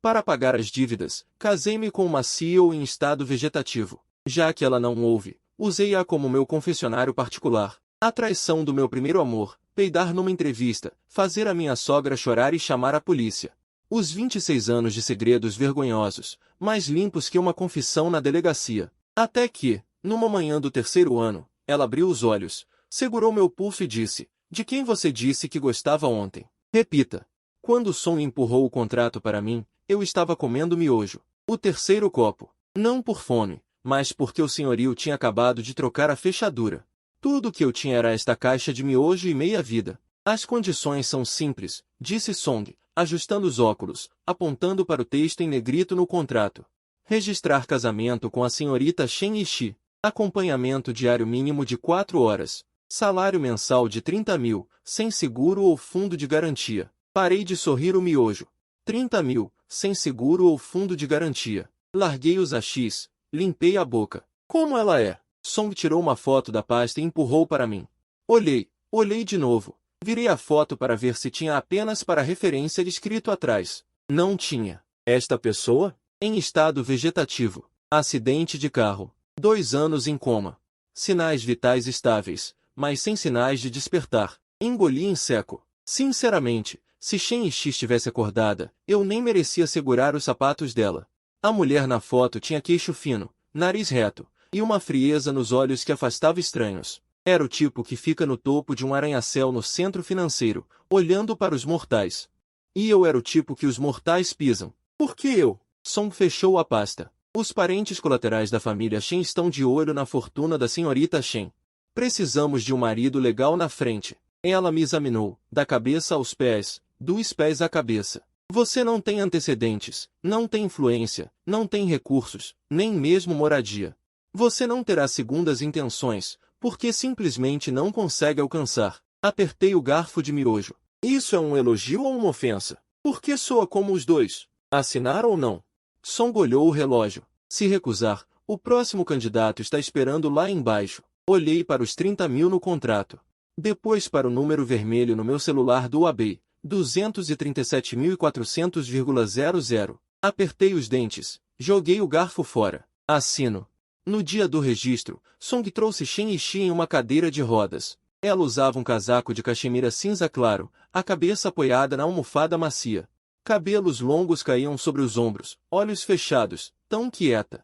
Para pagar as dívidas, casei-me com uma CEO em estado vegetativo. Já que ela não ouve, usei-a como meu confessionário particular. A traição do meu primeiro amor, peidar numa entrevista, fazer a minha sogra chorar e chamar a polícia. Os 26 anos de segredos vergonhosos, mais limpos que uma confissão na delegacia. Até que, numa manhã do terceiro ano, ela abriu os olhos, segurou meu pulso e disse: "De quem você disse que gostava ontem?" Repita. Quando Song empurrou o contrato para mim, eu estava comendo miojo. O terceiro copo. Não por fome, mas porque o senhorio tinha acabado de trocar a fechadura. Tudo o que eu tinha era esta caixa de miojo e meia vida. As condições são simples, disse Song, ajustando os óculos, apontando para o texto em negrito no contrato. Registrar casamento com a senhorita Shen Yishi. Acompanhamento diário mínimo de 4 horas. Salário mensal de 30 mil, sem seguro ou fundo de garantia. Parei de sorrir o miojo. 30 mil, sem seguro ou fundo de garantia. Larguei os AX, limpei a boca. Como ela é? Song tirou uma foto da pasta e empurrou para mim. Olhei de novo. Virei a foto para ver se tinha apenas para referência escrito atrás. Não tinha. Esta pessoa? Em estado vegetativo. Acidente de carro. 2 anos em coma. Sinais vitais estáveis, mas sem sinais de despertar. Engoli em seco. Sinceramente, se Shen Yishi estivesse acordada, eu nem merecia segurar os sapatos dela. A mulher na foto tinha queixo fino, nariz reto, e uma frieza nos olhos que afastava estranhos. Era o tipo que fica no topo de um arranha-céu no centro financeiro, olhando para os mortais. E eu era o tipo que os mortais pisam. Por que eu? Song fechou a pasta. Os parentes colaterais da família Shen estão de olho na fortuna da senhorita Shen. Precisamos de um marido legal na frente. Ela me examinou, da cabeça aos pés, dos pés à cabeça. Você não tem antecedentes, não tem influência, não tem recursos, nem mesmo moradia. Você não terá segundas intenções, porque simplesmente não consegue alcançar. Apertei o garfo de miojo. Isso é um elogio ou uma ofensa? Porque soa como os dois. Assinar ou não? Song olhou o relógio. Se recusar, o próximo candidato está esperando lá embaixo. Olhei para os 30 mil no contrato. Depois para o número vermelho no meu celular do UAB. 237.400,00. Apertei os dentes. Joguei o garfo fora. Assino. No dia do registro, Song trouxe Shen Yishi em uma cadeira de rodas. Ela usava um casaco de cachemira cinza claro, a cabeça apoiada na almofada macia. Cabelos longos caíam sobre os ombros, olhos fechados, tão quieta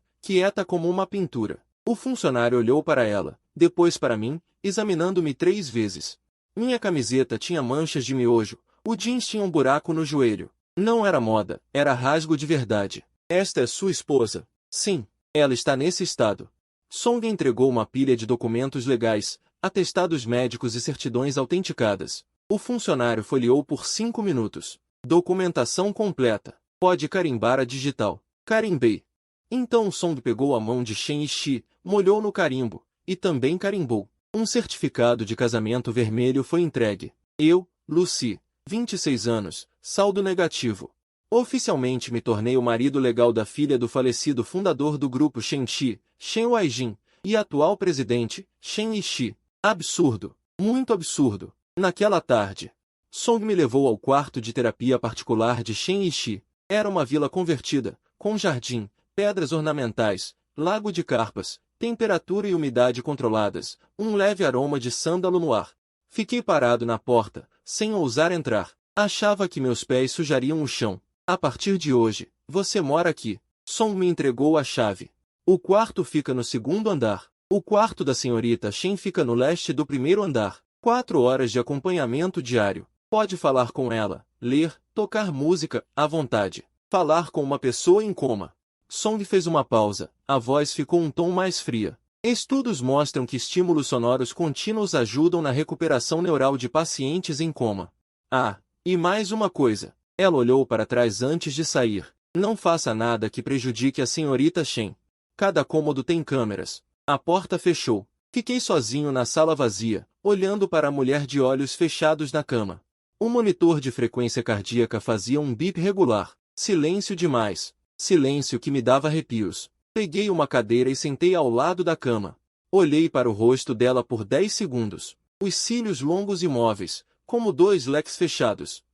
como uma pintura. O funcionário olhou para ela, depois para mim, examinando-me 3 vezes. Minha camiseta tinha manchas de miojo, o jeans tinha um buraco no joelho. Não era moda, era rasgo de verdade. Esta é sua esposa? Sim, ela está nesse estado. Song entregou uma pilha de documentos legais, atestados médicos e certidões autenticadas. O funcionário folheou por 5 minutos. Documentação completa. Pode carimbar a digital. Carimbei. Então Song pegou a mão de Shen Yishi, molhou no carimbo, e também carimbou. Um certificado de casamento vermelho foi entregue. Eu, Lucy, 26 anos, saldo negativo. Oficialmente me tornei o marido legal da filha do falecido fundador do grupo Shenxi, Shen Weijin, e atual presidente, Shen Yishi. Absurdo. Muito absurdo. Naquela tarde, Song me levou ao quarto de terapia particular de Shen Yishi. Era uma vila convertida, com jardim, pedras ornamentais, lago de carpas, temperatura e umidade controladas, um leve aroma de sândalo no ar. Fiquei parado na porta, sem ousar entrar. Achava que meus pés sujariam o chão. A partir de hoje, você mora aqui. Song me entregou a chave. O quarto fica no 2º andar. O quarto da senhorita Shen fica no leste do 1º andar. 4 horas de acompanhamento diário. Pode falar com ela, ler, tocar música, à vontade. Falar com uma pessoa em coma. Song fez uma pausa. A voz ficou um tom mais fria. Estudos mostram que estímulos sonoros contínuos ajudam na recuperação neural de pacientes em coma. Ah, e mais uma coisa. Ela olhou para trás antes de sair. Não faça nada que prejudique a senhorita Shen. Cada cômodo tem câmeras. A porta fechou. Fiquei sozinho na sala vazia, olhando para a mulher de olhos fechados na cama. O monitor de frequência cardíaca fazia um bip regular. Silêncio demais. Silêncio que me dava arrepios. Peguei uma cadeira e sentei ao lado da cama. Olhei para o rosto dela por 10 segundos. Os cílios longos e móveis, como 2 leques fechados.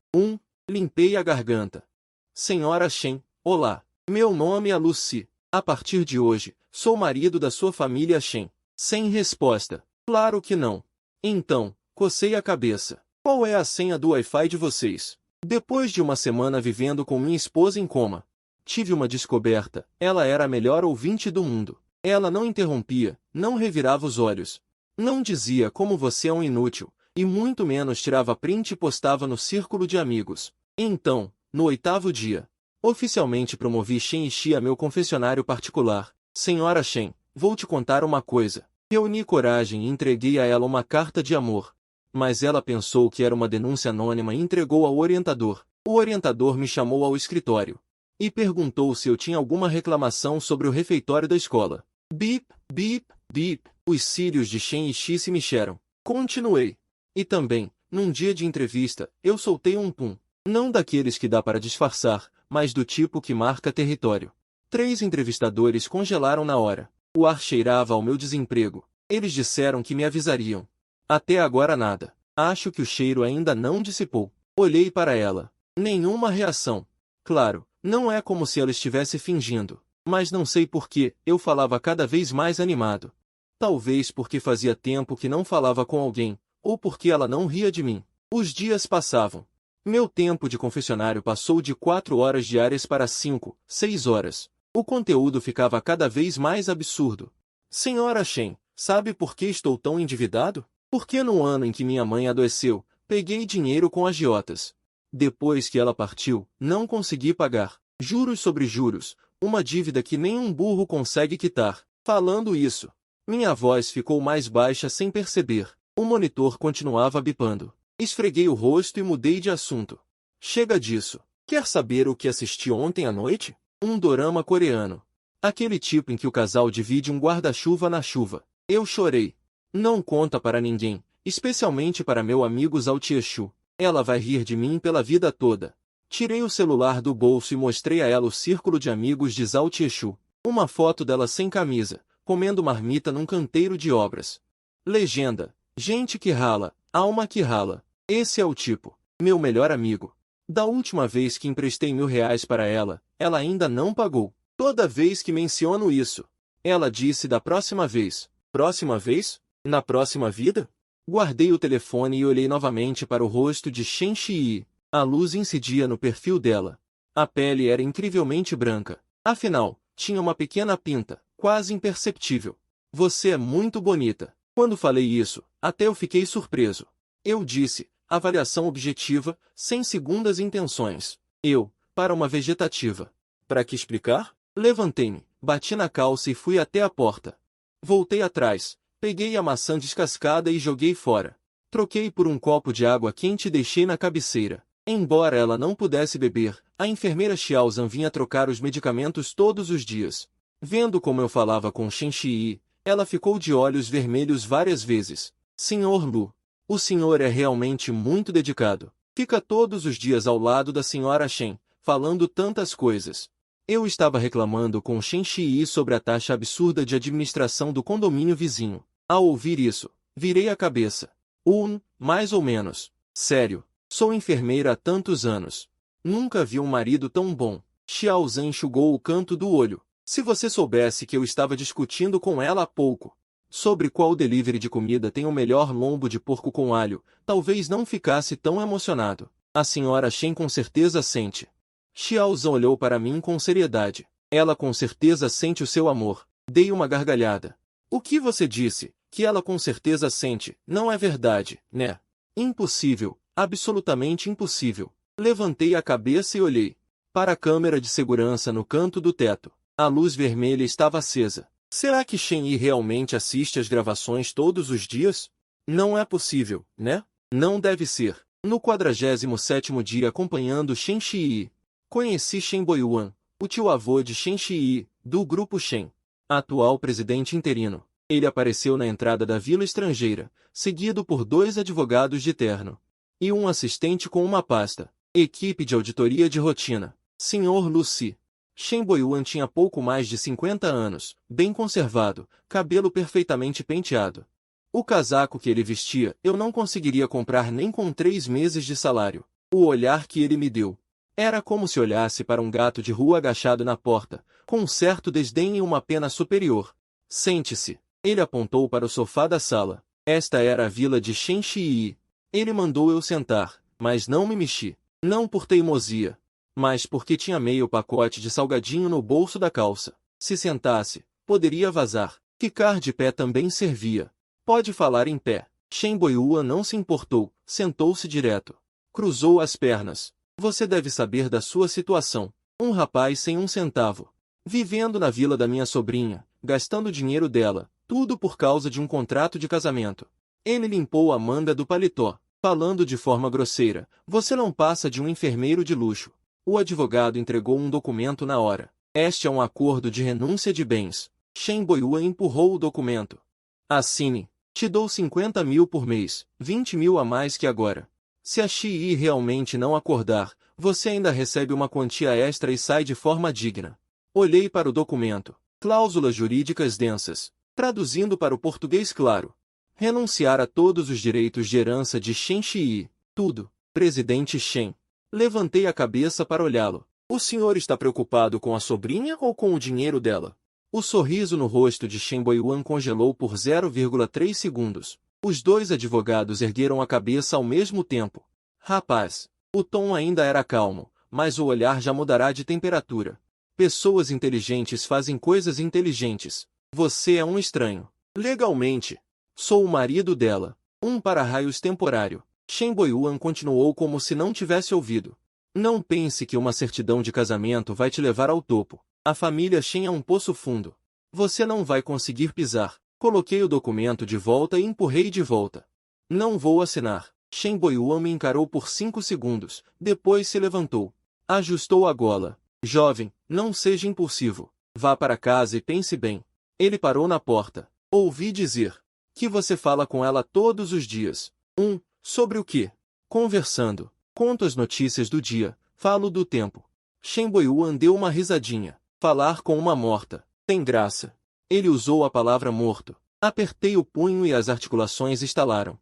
Limpei a garganta. Senhora Shen, Olá, meu nome é Lucy. A partir de hoje, sou marido da sua família Shen. Sem resposta. Claro que não. Então, cocei a cabeça. Qual é a senha do Wi-Fi de vocês? Depois de uma semana vivendo com minha esposa em coma, tive uma descoberta. Ela era a melhor ouvinte do mundo. Ela não interrompia, não revirava os olhos. Não dizia como você é um inútil, e muito menos tirava print e postava no círculo de amigos. Então, no 8º dia, oficialmente promovi Shen Yi a meu confessionário particular. Senhora Shen, vou te contar uma coisa. Reuni coragem e entreguei a ela uma carta de amor. Mas ela pensou que era uma denúncia anônima e entregou ao orientador. O orientador me chamou ao escritório e perguntou se eu tinha alguma reclamação sobre o refeitório da escola. Bip, bip, bip. Os cílios de Shen Yi se mexeram. Continuei. E também, num dia de entrevista, eu soltei um pum. Não daqueles que dá para disfarçar, mas do tipo que marca território. 3 entrevistadores congelaram na hora. O ar cheirava ao meu desemprego. Eles disseram que me avisariam. Até agora nada. Acho que o cheiro ainda não dissipou. Olhei para ela. Nenhuma reação. Claro, não é como se ela estivesse fingindo. Mas não sei por que, eu falava cada vez mais animado. Talvez porque fazia tempo que não falava com alguém, ou porque ela não ria de mim. Os dias passavam. Meu tempo de confessionário passou de 4 horas diárias para 5, 6 horas. O conteúdo ficava cada vez mais absurdo. Senhora Shen, sabe por que estou tão endividado? Porque no ano em que minha mãe adoeceu, peguei dinheiro com agiotas. Depois que ela partiu, não consegui pagar. Juros sobre juros, uma dívida que nem um burro consegue quitar. Falando isso, minha voz ficou mais baixa sem perceber. O monitor continuava bipando. Esfreguei o rosto e mudei de assunto. Chega disso. Quer saber o que assisti ontem à noite? Um dorama coreano. Aquele tipo em que o casal divide um guarda-chuva na chuva. Eu chorei. Não conta para ninguém, especialmente para meu amigo Zhao Tieshu. Ela vai rir de mim pela vida toda. Tirei o celular do bolso e mostrei a ela o círculo de amigos de Zhao Tieshu. Uma foto dela sem camisa, comendo marmita num canteiro de obras. Legenda. Gente que rala, alma que rala. Esse é o tipo. Meu melhor amigo. Da última vez que emprestei R$ 1.000 para ela, ela ainda não pagou. Toda vez que menciono isso, ela disse da próxima vez. Próxima vez? Na próxima vida? Guardei o telefone e olhei novamente para o rosto de Shen Yi. A luz incidia no perfil dela. A pele era incrivelmente branca. Afinal, tinha uma pequena pinta, quase imperceptível. Você é muito bonita. Quando falei isso, até eu fiquei surpreso. Eu disse, avaliação objetiva, sem segundas intenções. Para uma vegetativa. Para que explicar? Levantei-me, bati na calça e fui até a porta. Voltei atrás, peguei a maçã descascada e joguei fora. Troquei por um copo de água quente e deixei na cabeceira. Embora ela não pudesse beber, a enfermeira Xiaozan vinha trocar os medicamentos todos os dias. Vendo como eu falava com Shen Yi, ela ficou de olhos vermelhos várias vezes. Senhor Lu, o senhor é realmente muito dedicado. Fica todos os dias ao lado da senhora Shen, falando tantas coisas. Eu estava reclamando com Shen Yi sobre a taxa absurda de administração do condomínio vizinho. Ao ouvir isso, virei a cabeça. Mais ou menos. Sério, sou enfermeira há tantos anos. Nunca vi um marido tão bom. Xiaozan enxugou o canto do olho. Se você soubesse que eu estava discutindo com ela há pouco sobre qual delivery de comida tem o melhor lombo de porco com alho, talvez não ficasse tão emocionado. A senhora Shen com certeza sente. Xiaozan olhou para mim com seriedade. Ela com certeza sente o seu amor. Dei uma gargalhada. O que você disse? Que ela com certeza sente, não é verdade, né? Impossível, absolutamente impossível. Levantei a cabeça e olhei para a câmera de segurança no canto do teto. A luz vermelha estava acesa. Será que Shen Yi realmente assiste às gravações todos os dias? Não é possível, né? Não deve ser. No 47º dia acompanhando Shen Yi, conheci Shen Boyuan, o tio-avô de Shen Yi, do grupo Shen, atual presidente interino. Ele apareceu na entrada da vila estrangeira, seguido por 2 advogados de terno e um assistente com uma pasta. Equipe de auditoria de rotina. Senhor Lucy. Shen Boyuan tinha pouco mais de 50 anos, bem conservado, cabelo perfeitamente penteado. O casaco que ele vestia eu não conseguiria comprar nem com 3 meses de salário. O olhar que ele me deu Era como se olhasse para um gato de rua agachado na porta, com um certo desdém e uma pena superior. Sente-se. Ele apontou para o sofá da sala. Esta era a vila de Shenxi. Ele mandou eu sentar, mas não me mexi. Não por teimosia, mas porque tinha meio pacote de salgadinho no bolso da calça. Se sentasse, poderia vazar. Ficar de pé também servia. Pode falar em pé. Shen Boyuan não se importou, sentou-se direto. Cruzou as pernas. Você deve saber da sua situação. Um rapaz sem um centavo. Vivendo na vila da minha sobrinha, gastando o dinheiro dela, tudo por causa de um contrato de casamento. Ele limpou a manga do paletó, falando de forma grosseira. Você não passa de um enfermeiro de luxo. O advogado entregou um documento na hora. Este é um acordo de renúncia de bens. Shen Boyuan empurrou o documento. Assine. Te dou 50 mil por mês, 20 mil a mais que agora. Se a Xi realmente não acordar, você ainda recebe uma quantia extra e sai de forma digna. Olhei para o documento. Cláusulas jurídicas densas. Traduzindo para o português claro. Renunciar a todos os direitos de herança de Shen Xi. Tudo. Presidente Shen. Levantei a cabeça para olhá-lo. O senhor está preocupado com a sobrinha ou com o dinheiro dela? O sorriso no rosto de Shen Boyuan congelou por 0,3 segundos. Os dois advogados ergueram a cabeça ao mesmo tempo. Rapaz, o tom ainda era calmo, mas o olhar já mudará de temperatura. Pessoas inteligentes fazem coisas inteligentes. Você é um estranho. Legalmente, sou o marido dela. Um para-raios temporário. Shen Boyuan continuou como se não tivesse ouvido. Não pense que uma certidão de casamento vai te levar ao topo. A família Shen é um poço fundo. Você não vai conseguir pisar. Coloquei o documento de volta e empurrei de volta. Não vou assinar. Shen Boyuan me encarou por 5 segundos, depois se levantou. Ajustou a gola. Jovem, não seja impulsivo. Vá para casa e pense bem. Ele parou na porta. Ouvi dizer que você fala com ela todos os dias. Sobre o quê? Conversando. Conto as notícias do dia. Falo do tempo. Shen Boyuan deu uma risadinha. Falar com uma morta. Tem graça. Ele usou a palavra morto. Apertei o punho e as articulações estalaram.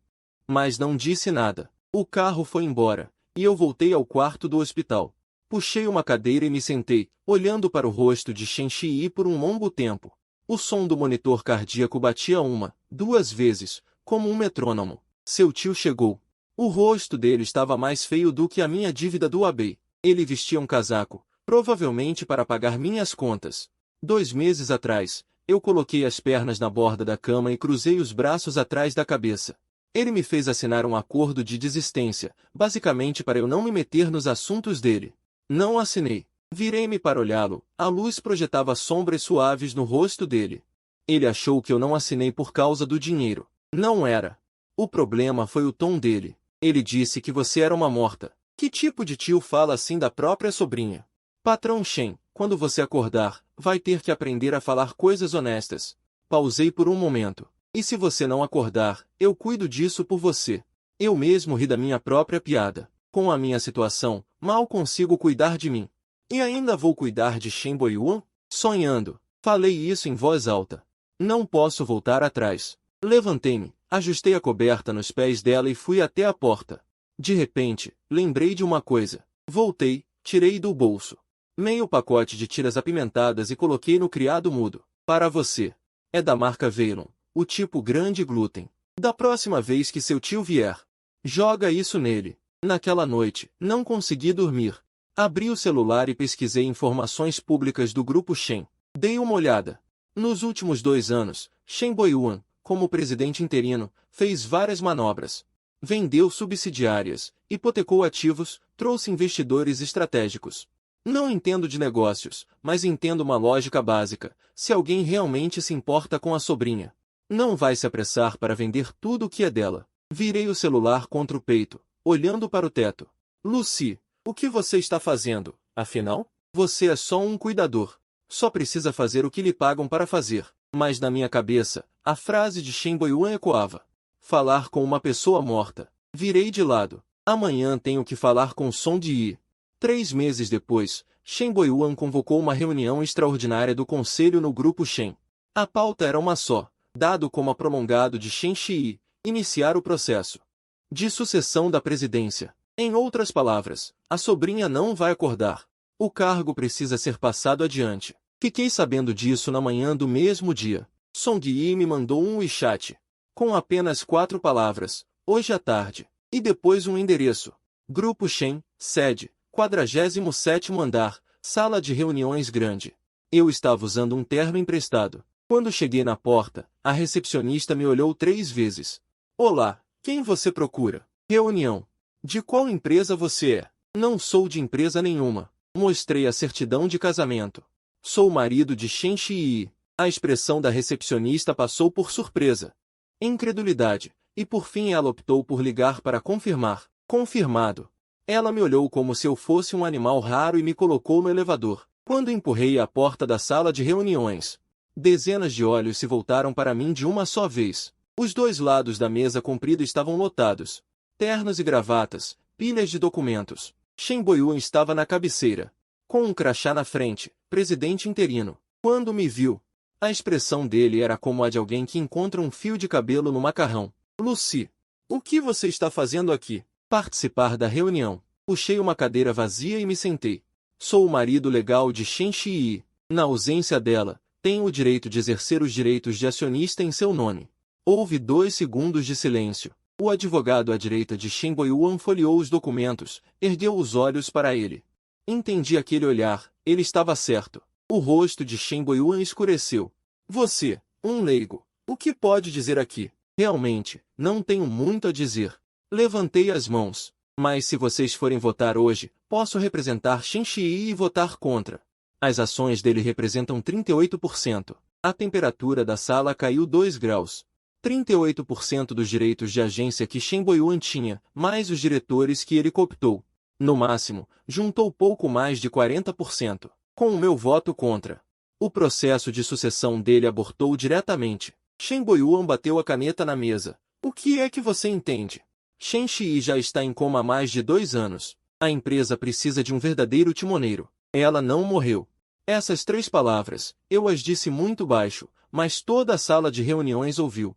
Mas não disse nada. O carro foi embora, e eu voltei ao quarto do hospital. Puxei uma cadeira e me sentei, olhando para o rosto de Shen Xi por um longo tempo. O som do monitor cardíaco batia 1, 2 vezes, como um metrônomo. Seu tio chegou. O rosto dele estava mais feio do que a minha dívida do AB. Ele vestia um casaco, provavelmente para pagar minhas contas. 2 meses atrás, eu coloquei as pernas na borda da cama e cruzei os braços atrás da cabeça. Ele me fez assinar um acordo de desistência, basicamente para eu não me meter nos assuntos dele. Não assinei. Virei-me para olhá-lo. A luz projetava sombras suaves no rosto dele. Ele achou que eu não assinei por causa do dinheiro. Não era. O problema foi o tom dele. Ele disse que você era uma morta. Que tipo de tio fala assim da própria sobrinha? Patrão Shen, quando você acordar, vai ter que aprender a falar coisas honestas. Pausei por um momento. E se você não acordar, eu cuido disso por você. Eu mesmo ri da minha própria piada. Com a minha situação, mal consigo cuidar de mim. E ainda vou cuidar de Shen Boyuan? Sonhando. Falei isso em voz alta. Não posso voltar atrás. Levantei-me, ajustei a coberta nos pés dela e fui até a porta. De repente, lembrei de uma coisa. Voltei, tirei do bolso meio pacote de tiras apimentadas e coloquei no criado mudo. Para você. É da marca Veilon, o tipo grande glúten. Da próxima vez que seu tio vier, joga isso nele. Naquela noite, não consegui dormir. Abri o celular e pesquisei informações públicas do Grupo Shen. Dei uma olhada. Nos últimos 2 anos, Shen Boyuan, como presidente interino, fez várias manobras. Vendeu subsidiárias, hipotecou ativos, trouxe investidores estratégicos. Não entendo de negócios, mas entendo uma lógica básica. Se alguém realmente se importa com a sobrinha, não vai se apressar para vender tudo o que é dela. Virei o celular contra o peito, olhando para o teto. Lucy, o que você está fazendo? Afinal, você é só um cuidador. Só precisa fazer o que lhe pagam para fazer. Mas na minha cabeça, a frase de Shen Boyuan ecoava. Falar com uma pessoa morta. Virei de lado. Amanhã tenho que falar com Song Yi. 3 meses depois, Shen Boyuan convocou uma reunião extraordinária do conselho no Grupo Shen. A pauta era uma só, dado como prolongado de Shen Xi, iniciar o processo de sucessão da presidência. Em outras palavras, a sobrinha não vai acordar. O cargo precisa ser passado adiante. Fiquei sabendo disso na manhã do mesmo dia. Song Yi me mandou um WeChat, com apenas 4 palavras, hoje à tarde, e depois um endereço. Grupo Shen, sede, 47º andar, sala de reuniões grande. Eu estava usando um terno emprestado. Quando cheguei na porta, a recepcionista me olhou 3 vezes. Olá, quem você procura? Reunião. De qual empresa você é? Não sou de empresa nenhuma. Mostrei a certidão de casamento. Sou o marido de Shen Shi. A expressão da recepcionista passou por surpresa, incredulidade, e por fim ela optou por ligar para confirmar. Confirmado. Ela me olhou como se eu fosse um animal raro e me colocou no elevador. Quando empurrei a porta da sala de reuniões, dezenas de olhos se voltaram para mim de uma só vez. Os 2 lados da mesa comprida estavam lotados. Ternos e gravatas, pilhas de documentos. Shen Boyuan estava na cabeceira, com um crachá na frente, presidente interino. Quando me viu, a expressão dele era como a de alguém que encontra um fio de cabelo no macarrão. Lucy, o que você está fazendo aqui? Participar da reunião. Puxei uma cadeira vazia e me sentei. Sou o marido legal de Shen Shi. Na ausência dela, tenho o direito de exercer os direitos de acionista em seu nome. Houve 2 segundos de silêncio. O advogado à direita de Shen Boyuan folheou os documentos, ergueu os olhos para ele. Entendi aquele olhar, ele estava certo. O rosto de Shen Boyuan escureceu. Você, um leigo, o que pode dizer aqui? Realmente, não tenho muito a dizer. Levantei as mãos. Mas se vocês forem votar hoje, posso representar Shen Shi e votar contra. As ações dele representam 38%. A temperatura da sala caiu 2 graus. 38% dos direitos de agência que Shen Boyuan tinha, mais os diretores que ele cooptou. No máximo, juntou pouco mais de 40%. Com o meu voto contra, o processo de sucessão dele abortou diretamente. Shen Boyuan bateu a caneta na mesa. O que é que você entende? Shen Shi já está em coma há mais de 2 anos. A empresa precisa de um verdadeiro timoneiro. Ela não morreu. Essas 3 palavras, eu as disse muito baixo, mas toda a sala de reuniões ouviu.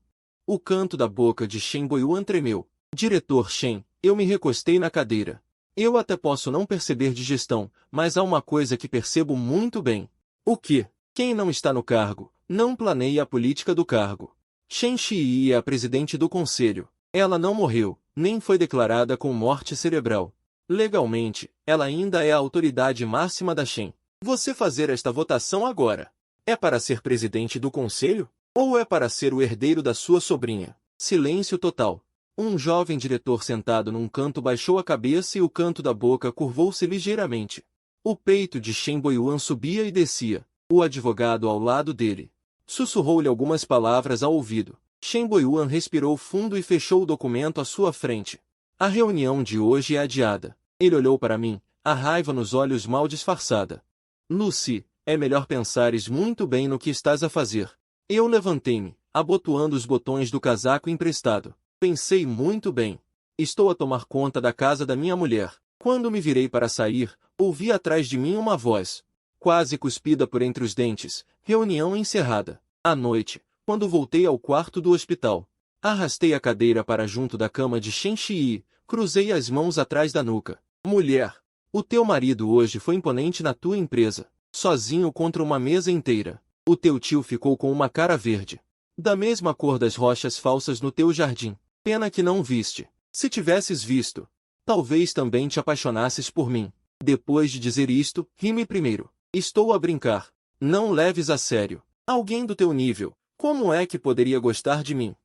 O canto da boca de Shen Boyuan tremeu. Diretor Shen, eu me recostei na cadeira. Eu até posso não perceber de gestão, mas há uma coisa que percebo muito bem. O quê? Quem não está no cargo, não planeia a política do cargo. Shen Shi é a presidente do conselho. Ela não morreu, nem foi declarada com morte cerebral. Legalmente, ela ainda é a autoridade máxima da Shen. Você fazer esta votação agora, é para ser presidente do conselho? Ou é para ser o herdeiro da sua sobrinha? Silêncio total. Um jovem diretor sentado num canto baixou a cabeça e o canto da boca curvou-se ligeiramente. O peito de Shen Boyuan subia e descia. O advogado ao lado dele sussurrou-lhe algumas palavras ao ouvido. Shen Boyuan respirou fundo e fechou o documento à sua frente. A reunião de hoje é adiada. Ele olhou para mim, a raiva nos olhos mal disfarçada. Lucy, é melhor pensares muito bem no que estás a fazer. Eu levantei-me, abotoando os botões do casaco emprestado. Pensei muito bem. Estou a tomar conta da casa da minha mulher. Quando me virei para sair, ouvi atrás de mim uma voz, quase cuspida por entre os dentes. Reunião encerrada. À noite, quando voltei ao quarto do hospital, arrastei a cadeira para junto da cama de Shen Shi, cruzei as mãos atrás da nuca. Mulher, o teu marido hoje foi imponente na tua empresa, sozinho contra uma mesa inteira. O teu tio ficou com uma cara verde, da mesma cor das rochas falsas no teu jardim. Pena que não viste. Se tivesses visto, talvez também te apaixonasses por mim. Depois de dizer isto, ri-me primeiro. Estou a brincar. Não leves a sério. Alguém do teu nível, como é que poderia gostar de mim?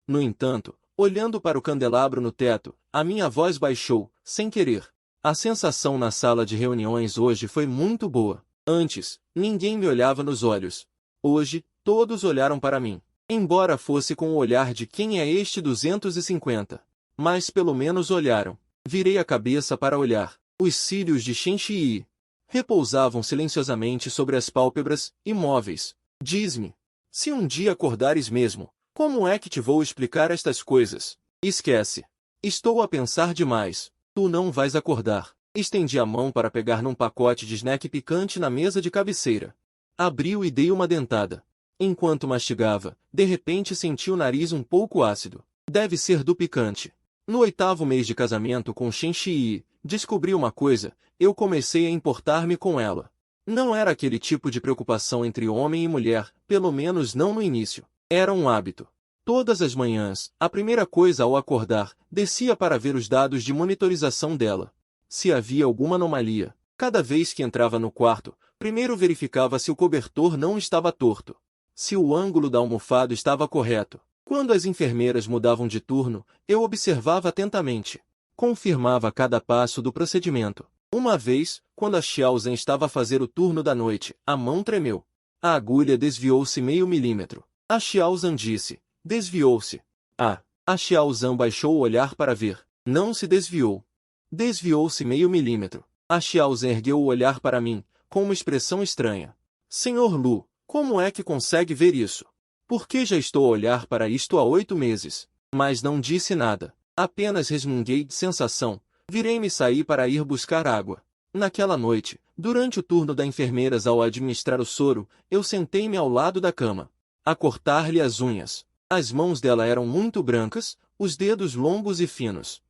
No entanto, olhando para o candelabro no teto, a minha voz baixou, sem querer. A sensação na sala de reuniões hoje foi muito boa. Antes, ninguém me olhava nos olhos. Hoje, todos olharam para mim. Embora fosse com o olhar de quem é este 250. Mas pelo menos olharam. Virei a cabeça para olhar. Os cílios de Shen Shi repousavam silenciosamente sobre as pálpebras, imóveis. Diz-me, se um dia acordares mesmo, como é que te vou explicar estas coisas? Esquece. Estou a pensar demais. Tu não vais acordar. Estendi a mão para pegar num pacote de snack picante na mesa de cabeceira. Abriu e dei uma dentada. Enquanto mastigava, de repente senti o nariz um pouco ácido. Deve ser do picante. No 8º mês de casamento com Shen Shi, descobri uma coisa, eu comecei a importar-me com ela. Não era aquele tipo de preocupação entre homem e mulher, pelo menos não no início. Era um hábito. Todas as manhãs, a primeira coisa ao acordar, descia para ver os dados de monitorização dela. Se havia alguma anomalia, cada vez que entrava no quarto, primeiro verificava se o cobertor não estava torto, se o ângulo da almofada estava correto. Quando as enfermeiras mudavam de turno, eu observava atentamente. Confirmava cada passo do procedimento. Uma vez, quando a Xiao Zhen estava a fazer o turno da noite, a mão tremeu. A agulha desviou-se meio milímetro. A Xiao Zhen disse, desviou-se. A Xiao Zhen baixou o olhar para ver. Não se desviou. Desviou-se meio milímetro. A Xiao Zhen ergueu o olhar para mim, com uma expressão estranha. Senhor Lu, como é que consegue ver isso? Porque já estou a olhar para isto há 8 meses. Mas não disse nada. Apenas resmunguei de sensação. Virei-me sair para ir buscar água. Naquela noite, durante o turno das enfermeiras ao administrar o soro, eu sentei-me ao lado da cama, a cortar-lhe as unhas. As mãos dela eram muito brancas, os dedos longos e finos.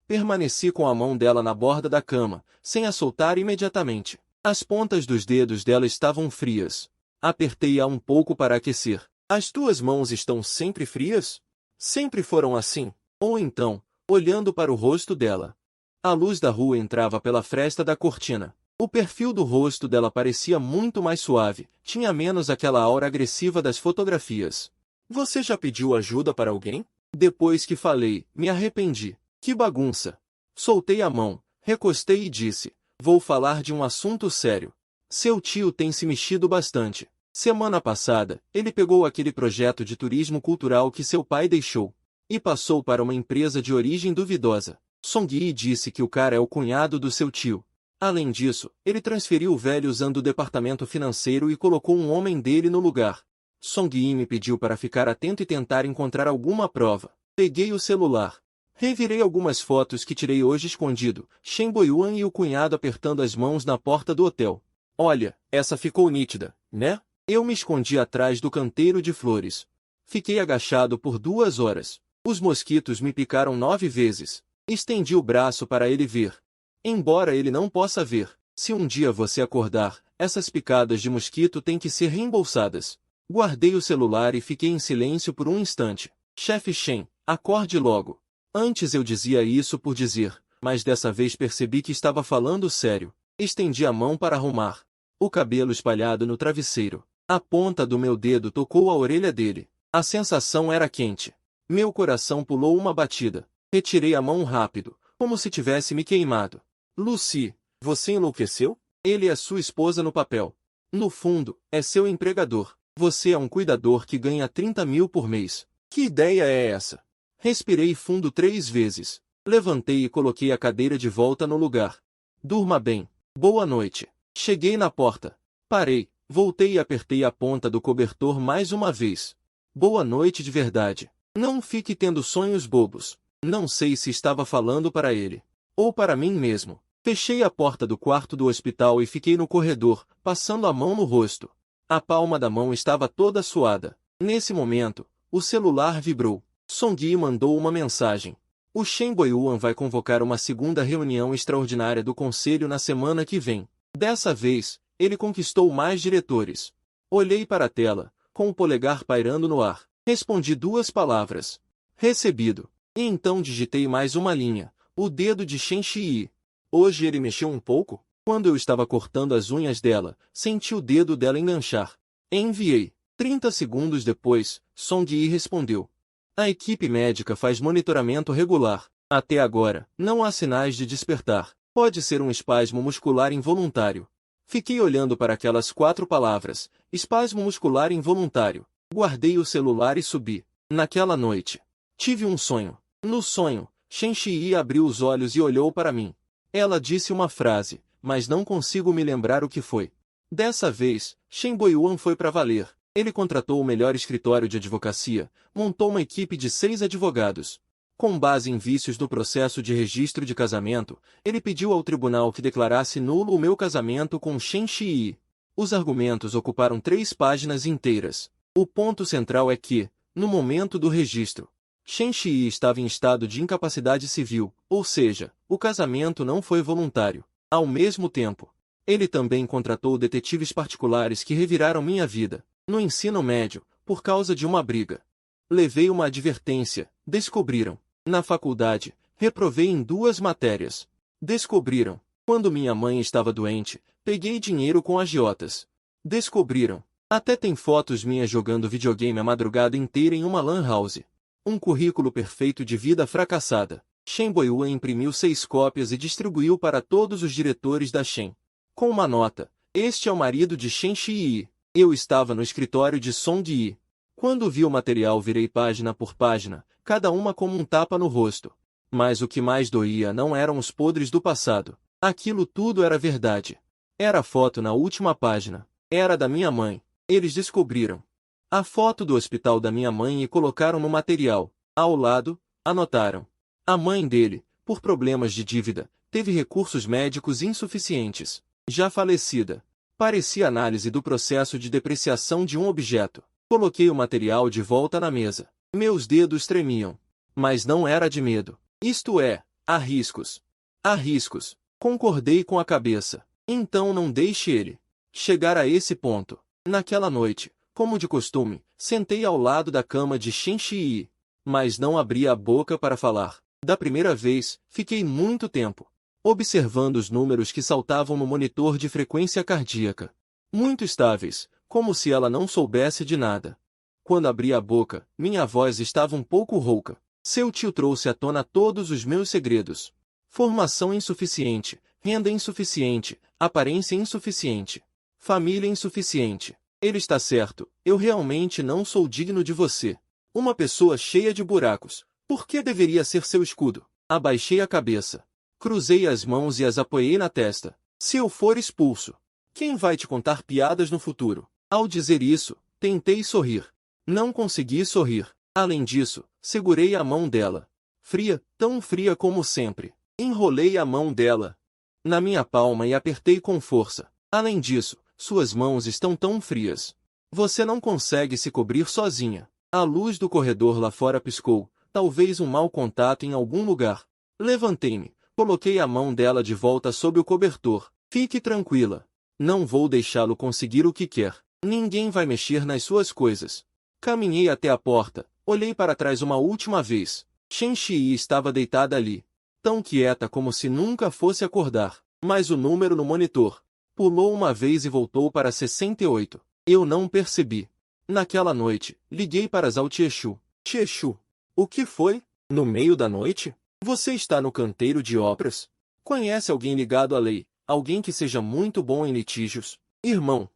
Permaneci com a mão dela na borda da cama, sem a soltar imediatamente. As pontas dos dedos dela estavam frias. Apertei-a um pouco para aquecer. As tuas mãos estão sempre frias? Sempre foram assim? Ou então, olhando para o rosto dela. A luz da rua entrava pela fresta da cortina. O perfil do rosto dela parecia muito mais suave, tinha menos aquela aura agressiva das fotografias. Você já pediu ajuda para alguém? Depois que falei, me arrependi. Que bagunça! Soltei a mão, recostei e disse, vou falar de um assunto sério. Seu tio tem se mexido bastante. Semana passada, ele pegou aquele projeto de turismo cultural que seu pai deixou e passou para uma empresa de origem duvidosa. Song Yi disse que o cara é o cunhado do seu tio. Além disso, ele transferiu o velho usando o departamento financeiro e colocou um homem dele no lugar. Song Yi me pediu para ficar atento e tentar encontrar alguma prova. Peguei o celular. Revirei algumas fotos que tirei hoje escondido, Shen Boyuan e o cunhado apertando as mãos na porta do hotel. Olha, essa ficou nítida, né? Eu me escondi atrás do canteiro de flores. Fiquei agachado por 2 horas. Os mosquitos me picaram 9 vezes. Estendi o braço para ele ver. Embora ele não possa ver, se um dia você acordar, essas picadas de mosquito têm que ser reembolsadas. Guardei o celular e fiquei em silêncio por um instante. Chefe Shen, acorde logo. Antes eu dizia isso por dizer, mas dessa vez percebi que estava falando sério. Estendi a mão para arrumar o cabelo espalhado no travesseiro. A ponta do meu dedo tocou a orelha dele. A sensação era quente. Meu coração pulou uma batida. Retirei a mão rápido, como se tivesse me queimado. Lucy, você enlouqueceu? Ele é sua esposa no papel. No fundo, é seu empregador. Você é um cuidador que ganha 30 mil por mês. Que ideia é essa? Respirei fundo 3 vezes. Levantei e coloquei a cadeira de volta no lugar. Durma bem. Boa noite. Cheguei na porta. Parei, voltei e apertei a ponta do cobertor mais uma vez. Boa noite de verdade. Não fique tendo sonhos bobos. Não sei se estava falando para ele ou para mim mesmo. Fechei a porta do quarto do hospital e fiquei no corredor, passando a mão no rosto. A palma da mão estava toda suada. Nesse momento, o celular vibrou. Song Yi mandou uma mensagem. O Shen Boyuan vai convocar uma segunda reunião extraordinária do conselho na semana que vem. Dessa vez, ele conquistou mais diretores. Olhei para a tela, com o polegar pairando no ar. Respondi 2 palavras. Recebido. E então digitei mais uma linha. O dedo de Shen Shi. Hoje ele mexeu um pouco? Quando eu estava cortando as unhas dela, senti o dedo dela enganchar. Enviei. 30 segundos depois, Song Yi respondeu. A equipe médica faz monitoramento regular. Até agora, não há sinais de despertar. Pode ser um espasmo muscular involuntário. Fiquei olhando para aquelas 4 palavras. Espasmo muscular involuntário. Guardei o celular e subi. Naquela noite, tive um sonho. No sonho, Shen Shi abriu os olhos e olhou para mim. Ela disse uma frase, mas não consigo me lembrar o que foi. Dessa vez, Shen Boyuan foi para valer. Ele contratou o melhor escritório de advocacia, montou uma equipe de 6 advogados. Com base em vícios do processo de registro de casamento, ele pediu ao tribunal que declarasse nulo o meu casamento com Shen Shi. Os argumentos ocuparam 3 páginas inteiras. O ponto central é que, no momento do registro, Shen Shi estava em estado de incapacidade civil, ou seja, o casamento não foi voluntário. Ao mesmo tempo, ele também contratou detetives particulares que reviraram minha vida, no ensino médio, por causa de uma briga. Levei uma advertência, descobriram. Na faculdade, reprovei em 2 matérias. Descobriram. Quando minha mãe estava doente, peguei dinheiro com agiotas. Descobriram. Até tem fotos minhas jogando videogame a madrugada inteira em uma lan house. Um currículo perfeito de vida fracassada. Shen Boyuan imprimiu 6 cópias e distribuiu para todos os diretores da Shen. Com uma nota: este é o marido de Shen Shi. Eu estava no escritório de Song Yi. Quando vi o material virei página por página, cada uma como um tapa no rosto. Mas o que mais doía não eram os podres do passado. Aquilo tudo era verdade. Era a foto na última página. Era da minha mãe. Eles descobriram a foto do hospital da minha mãe e colocaram no material. Ao lado, anotaram: a mãe dele, por problemas de dívida, teve recursos médicos insuficientes. Já falecida. Parecia análise do processo de depreciação de um objeto. Coloquei o material de volta na mesa. Meus dedos tremiam. Mas não era de medo. Isto é, há riscos. Há riscos. Concordei com a cabeça. Então não deixe ele chegar a esse ponto. Naquela noite, como de costume, sentei ao lado da cama de Shen Shi, mas não abri a boca para falar. Da primeira vez, fiquei muito tempo observando os números que saltavam no monitor de frequência cardíaca. Muito estáveis, como se ela não soubesse de nada. Quando abri a boca, minha voz estava um pouco rouca. Seu tio trouxe à tona todos os meus segredos. Formação insuficiente, renda insuficiente, aparência insuficiente, família insuficiente. Ele está certo, eu realmente não sou digno de você. Uma pessoa cheia de buracos. Por que deveria ser seu escudo? Abaixei a cabeça. Cruzei as mãos e as apoiei na testa. Se eu for expulso, quem vai te contar piadas no futuro? Ao dizer isso, tentei sorrir. Não consegui sorrir. Além disso, segurei a mão dela. Fria, tão fria como sempre. Enrolei a mão dela na minha palma e apertei com força. Além disso, suas mãos estão tão frias. Você não consegue se cobrir sozinha. A luz do corredor lá fora piscou, talvez um mau contato em algum lugar. Levantei-me, coloquei a mão dela de volta sob o cobertor. Fique tranquila. Não vou deixá-lo conseguir o que quer. Ninguém vai mexer nas suas coisas. Caminhei até a porta, olhei para trás uma última vez. Shen Shi estava deitada ali, tão quieta como se nunca fosse acordar. Mas o número no monitor pulou uma vez e voltou para 68. Eu não percebi. Naquela noite, liguei para Zhao Tietu. Tietu, o que foi? No meio da noite? Você está no canteiro de obras? Conhece alguém ligado à lei? Alguém que seja muito bom em litígios? Irmão,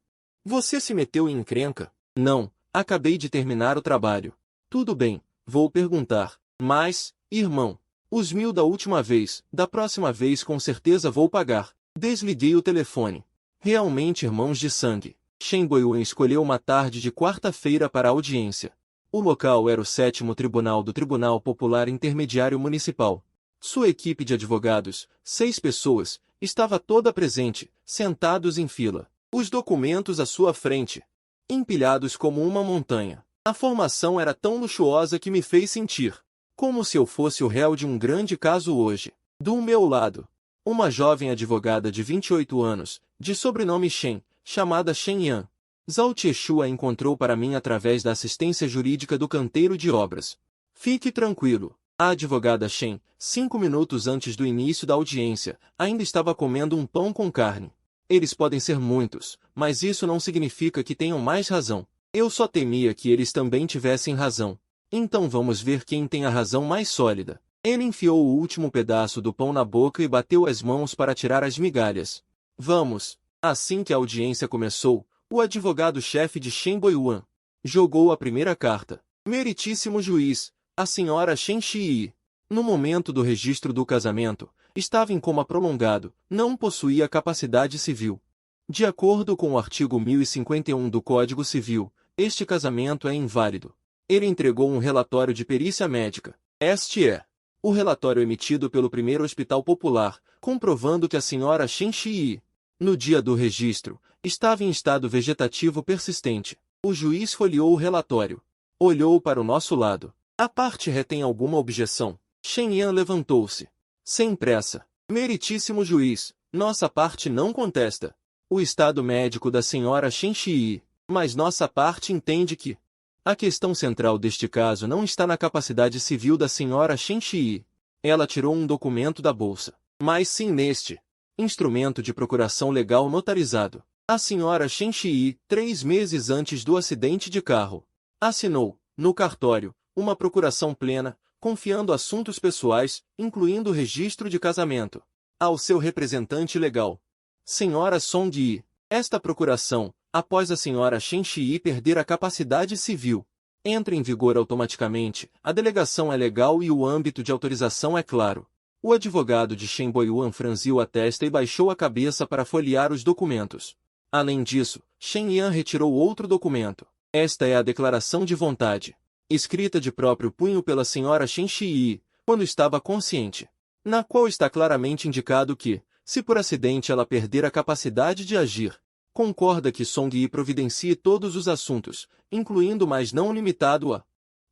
você se meteu em encrenca? Não, acabei de terminar o trabalho. Tudo bem, vou perguntar. Mas, irmão, os 1000 da última vez, da próxima vez com certeza vou pagar. Desliguei o telefone. Realmente irmãos de sangue. Shen Boyuan escolheu uma tarde de quarta-feira para a audiência. O local era o 7º Tribunal do Tribunal Popular Intermediário Municipal. Sua equipe de advogados, 6 pessoas, estava toda presente, sentados em fila. Os documentos à sua frente, empilhados como uma montanha. A formação era tão luxuosa que me fez sentir como se eu fosse o réu de um grande caso hoje. Do meu lado, uma jovem advogada de 28 anos, de sobrenome Shen, chamada Shen Yan. Zhao Tietu a encontrou para mim através da assistência jurídica do canteiro de obras. Fique tranquilo. A advogada Shen, 5 minutos antes do início da audiência, ainda estava comendo um pão com carne. Eles podem ser muitos, mas isso não significa que tenham mais razão. Eu só temia que eles também tivessem razão. Então vamos ver quem tem a razão mais sólida. Ele enfiou o último pedaço do pão na boca e bateu as mãos para tirar as migalhas. Vamos. Assim que a audiência começou, o advogado-chefe de Shen Boyuan jogou a primeira carta. Meritíssimo juiz, a senhora Shen Shi, no momento do registro do casamento, estava em coma prolongado, não possuía capacidade civil. De acordo com o artigo 1051 do Código Civil, este casamento é inválido. Ele entregou um relatório de perícia médica. Este é o relatório emitido pelo primeiro hospital popular, comprovando que a senhora Shen Shi, no dia do registro, Estava em estado vegetativo persistente. O juiz folheou o relatório. Olhou para o nosso lado. A parte ré tem alguma objeção? Shen Yan levantou-se. Sem pressa. Meritíssimo juiz, nossa parte não contesta o estado médico da senhora Shen Shi, mas nossa parte entende que a questão central deste caso não está na capacidade civil da senhora Shen Shi. Ela tirou um documento da bolsa, mas sim neste instrumento de procuração legal notarizado. A senhora Shen Shi, 3 meses antes do acidente de carro, assinou, no cartório, uma procuração plena, confiando assuntos pessoais, incluindo o registro de casamento, ao seu representante legal, senhora Song Yi. Esta procuração, após a senhora Shen Shi perder a capacidade civil, entra em vigor automaticamente. A delegação é legal e o âmbito de autorização é claro. O advogado de Shen Boyuan franziu a testa e baixou a cabeça para folhear os documentos. Além disso, Shen Yan retirou outro documento. Esta é a declaração de vontade, escrita de próprio punho pela senhora Shen Shi, quando estava consciente, na qual está claramente indicado que, se por acidente ela perder a capacidade de agir, concorda que Song Yi providencie todos os assuntos, incluindo mas não limitado a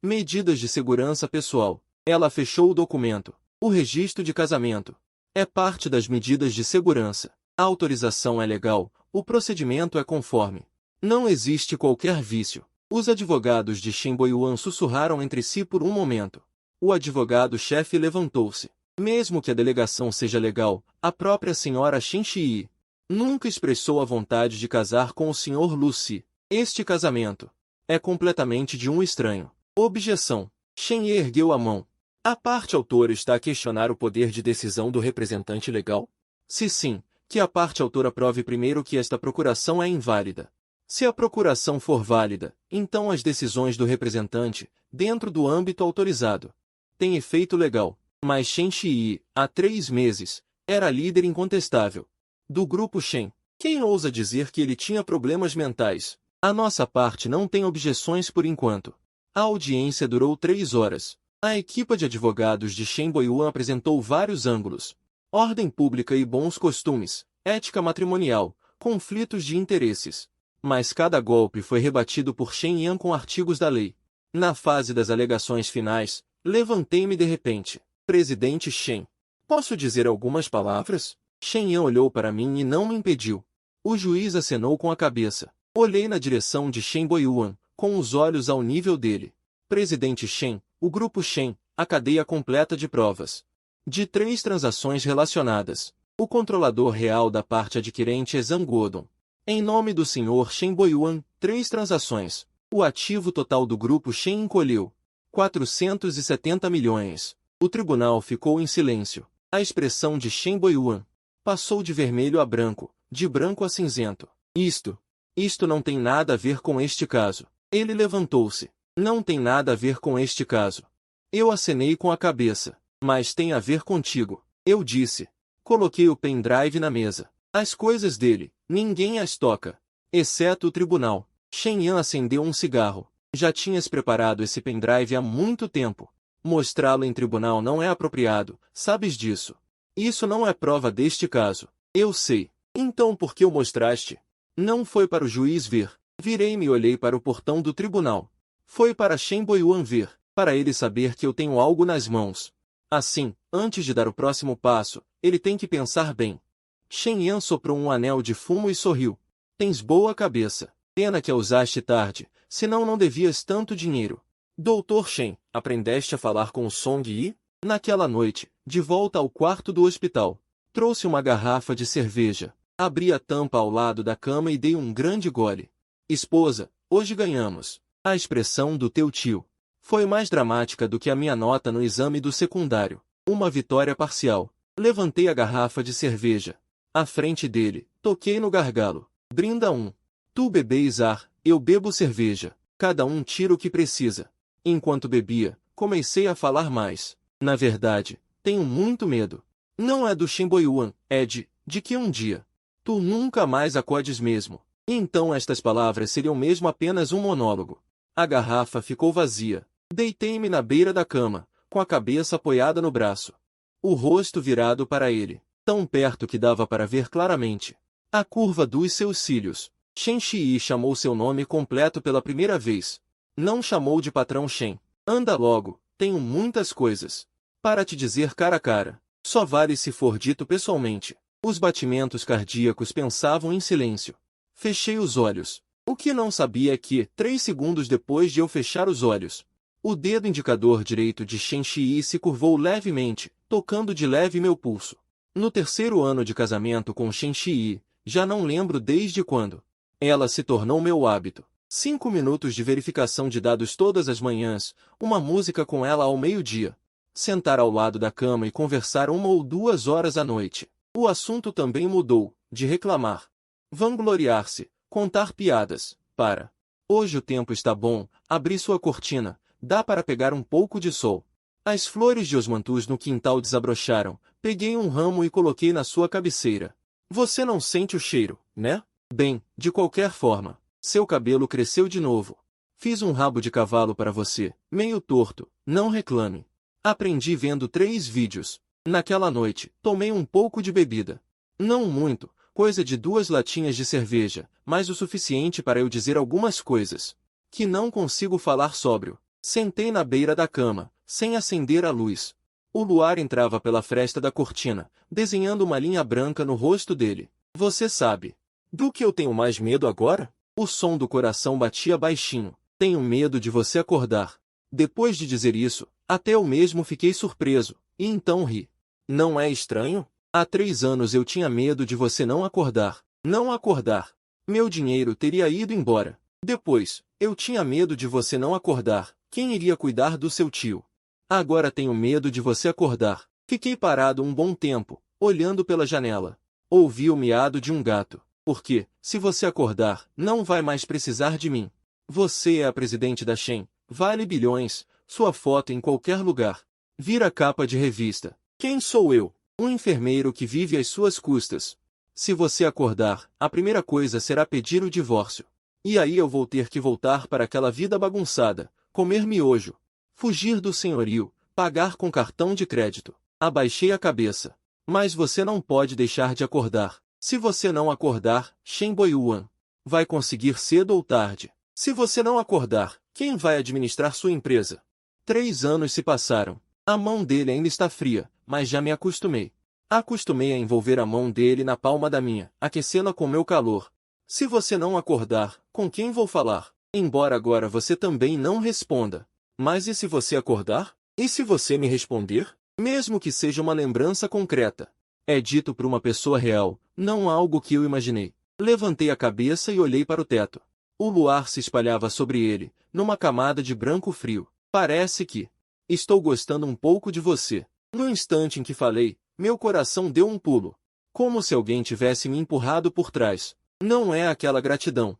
medidas de segurança pessoal. Ela fechou o documento. O registro de casamento é parte das medidas de segurança. A autorização é legal, o procedimento é conforme. Não existe qualquer vício. Os advogados de Shen Boyuan sussurraram entre si por um momento. O advogado-chefe levantou-se. Mesmo que a delegação seja legal, a própria senhora Shen Shi nunca expressou a vontade de casar com o Sr. Lucy. Este casamento é completamente de um estranho. Objeção. Shen Yi ergueu a mão. A parte autora está a questionar o poder de decisão do representante legal? Se sim, que a parte autora prove primeiro que esta procuração é inválida. Se a procuração for válida, então as decisões do representante, dentro do âmbito autorizado, têm efeito legal. Mas Shen Shi, há 3 meses, era líder incontestável do grupo Shen. Quem ousa dizer que ele tinha problemas mentais? A nossa parte não tem objeções por enquanto. A audiência durou 3 horas. A equipe de advogados de Shen Boyuan apresentou vários ângulos: ordem pública e bons costumes, ética matrimonial, conflitos de interesses. Mas cada golpe foi rebatido por Shen Yan com artigos da lei. Na fase das alegações finais, levantei-me de repente. Presidente Shen, posso dizer algumas palavras? Shen Yan olhou para mim e não me impediu. O juiz acenou com a cabeça. Olhei na direção de Shen Boyuan, com os olhos ao nível dele. Presidente Shen, o grupo Shen, a cadeia completa de provas. De 3 transações relacionadas. O controlador real da parte adquirente é Zhang Guodong. Em nome do Sr. Shen Boyuan, 3 transações. O ativo total do grupo Shen encolheu 470 milhões. O tribunal ficou em silêncio. A expressão de Shen Boyuan passou de vermelho a branco, de branco a cinzento. Isto não tem nada a ver com este caso. Ele levantou-se. Não tem nada a ver com este caso. Eu acenei com a cabeça. Mas tem a ver contigo. Eu disse. Coloquei o pendrive na mesa. As coisas dele, ninguém as toca. Exceto o tribunal. Shen Yan acendeu um cigarro. Já tinhas preparado esse pendrive há muito tempo. Mostrá-lo em tribunal não é apropriado, sabes disso. Isso não é prova deste caso. Eu sei. Então por que o mostraste? Não foi para o juiz ver. Virei-me e olhei para o portão do tribunal. Foi para Shen Boyuan ver, para ele saber que eu tenho algo nas mãos. Assim, antes de dar o próximo passo, ele tem que pensar bem. Shen Yan soprou um anel de fumo e sorriu. Tens boa cabeça. Pena que a usaste tarde, senão não devias tanto dinheiro. Doutor Shen, aprendeste a falar com o Song Yi? Naquela noite, de volta ao quarto do hospital, trouxe uma garrafa de cerveja, abri a tampa ao lado da cama e dei um grande gole. Esposa, hoje ganhamos. A expressão do teu tio foi mais dramática do que a minha nota no exame do secundário. Uma vitória parcial. Levantei a garrafa de cerveja. À frente dele, toquei no gargalo. Brinda um. Tu bebês ar, eu bebo cerveja. Cada um tira o que precisa. Enquanto bebia, comecei a falar mais. Na verdade, tenho muito medo. Não é do Shen Boyuan, é de que um dia tu nunca mais acordes mesmo. Então estas palavras seriam mesmo apenas um monólogo. A garrafa ficou vazia. Deitei-me na beira da cama, com a cabeça apoiada no braço. O rosto virado para ele, tão perto que dava para ver claramente. A curva dos seus cílios. Shen Shi chamou seu nome completo pela primeira vez. Não chamou de patrão Shen. Anda logo, tenho muitas coisas para te dizer cara a cara. Só vale se for dito pessoalmente. Os batimentos cardíacos pensavam em silêncio. Fechei os olhos. O que não sabia é que, 3 segundos depois de eu fechar os olhos, o dedo indicador direito de Shen Shi se curvou levemente, tocando de leve meu pulso. No terceiro ano de casamento com Shen Shi, já não lembro desde quando. Ela se tornou meu hábito. 5 minutos de verificação de dados todas as manhãs, uma música com ela ao meio-dia. Sentar ao lado da cama e conversar 1 ou 2 horas à noite. O assunto também mudou, de reclamar, vangloriar-se, contar piadas, para. Hoje o tempo está bom, abri sua cortina, dá para pegar um pouco de sol. As flores de osmanthus no quintal desabrocharam, peguei um ramo e coloquei na sua cabeceira. Você não sente o cheiro, né? Bem, de qualquer forma, seu cabelo cresceu de novo. Fiz um rabo de cavalo para você, meio torto, não reclame. Aprendi vendo 3 vídeos. Naquela noite, tomei um pouco de bebida. Não muito, coisa de 2 latinhas de cerveja, mas o suficiente para eu dizer algumas coisas que não consigo falar sóbrio. Sentei na beira da cama, sem acender a luz. O luar entrava pela fresta da cortina, desenhando uma linha branca no rosto dele. Você sabe do que eu tenho mais medo agora? O som do coração batia baixinho. Tenho medo de você acordar. Depois de dizer isso, até eu mesmo fiquei surpreso, e então ri. Não é estranho? Há 3 anos eu tinha medo de você não acordar. Não acordar. Meu dinheiro teria ido embora. Depois, eu tinha medo de você não acordar. Quem iria cuidar do seu tio? Agora tenho medo de você acordar. Fiquei parado um bom tempo, olhando pela janela. Ouvi o miado de um gato. Porque, se você acordar, não vai mais precisar de mim. Você é a presidente da Shen. Vale bilhões. Sua foto em qualquer lugar. Vira capa de revista. Quem sou eu? Um enfermeiro que vive às suas custas. Se você acordar, a primeira coisa será pedir o divórcio. E aí eu vou ter que voltar para aquela vida bagunçada, comer miojo, fugir do senhorio, pagar com cartão de crédito. Abaixei a cabeça. Mas você não pode deixar de acordar. Se você não acordar, Shen Boyuan vai conseguir cedo ou tarde. Se você não acordar, quem vai administrar sua empresa? 3 anos se passaram. A mão dele ainda está fria, mas já me acostumei. Acostumei a envolver a mão dele na palma da minha, aquecê-la com meu calor. Se você não acordar, com quem vou falar? Embora agora você também não responda. Mas e se você acordar? E se você me responder? Mesmo que seja uma lembrança concreta. É dito por uma pessoa real, não algo que eu imaginei. Levantei a cabeça e olhei para o teto. O luar se espalhava sobre ele, numa camada de branco frio. Parece que estou gostando um pouco de você. No instante em que falei, meu coração deu um pulo. Como se alguém tivesse me empurrado por trás. Não é aquela gratidão.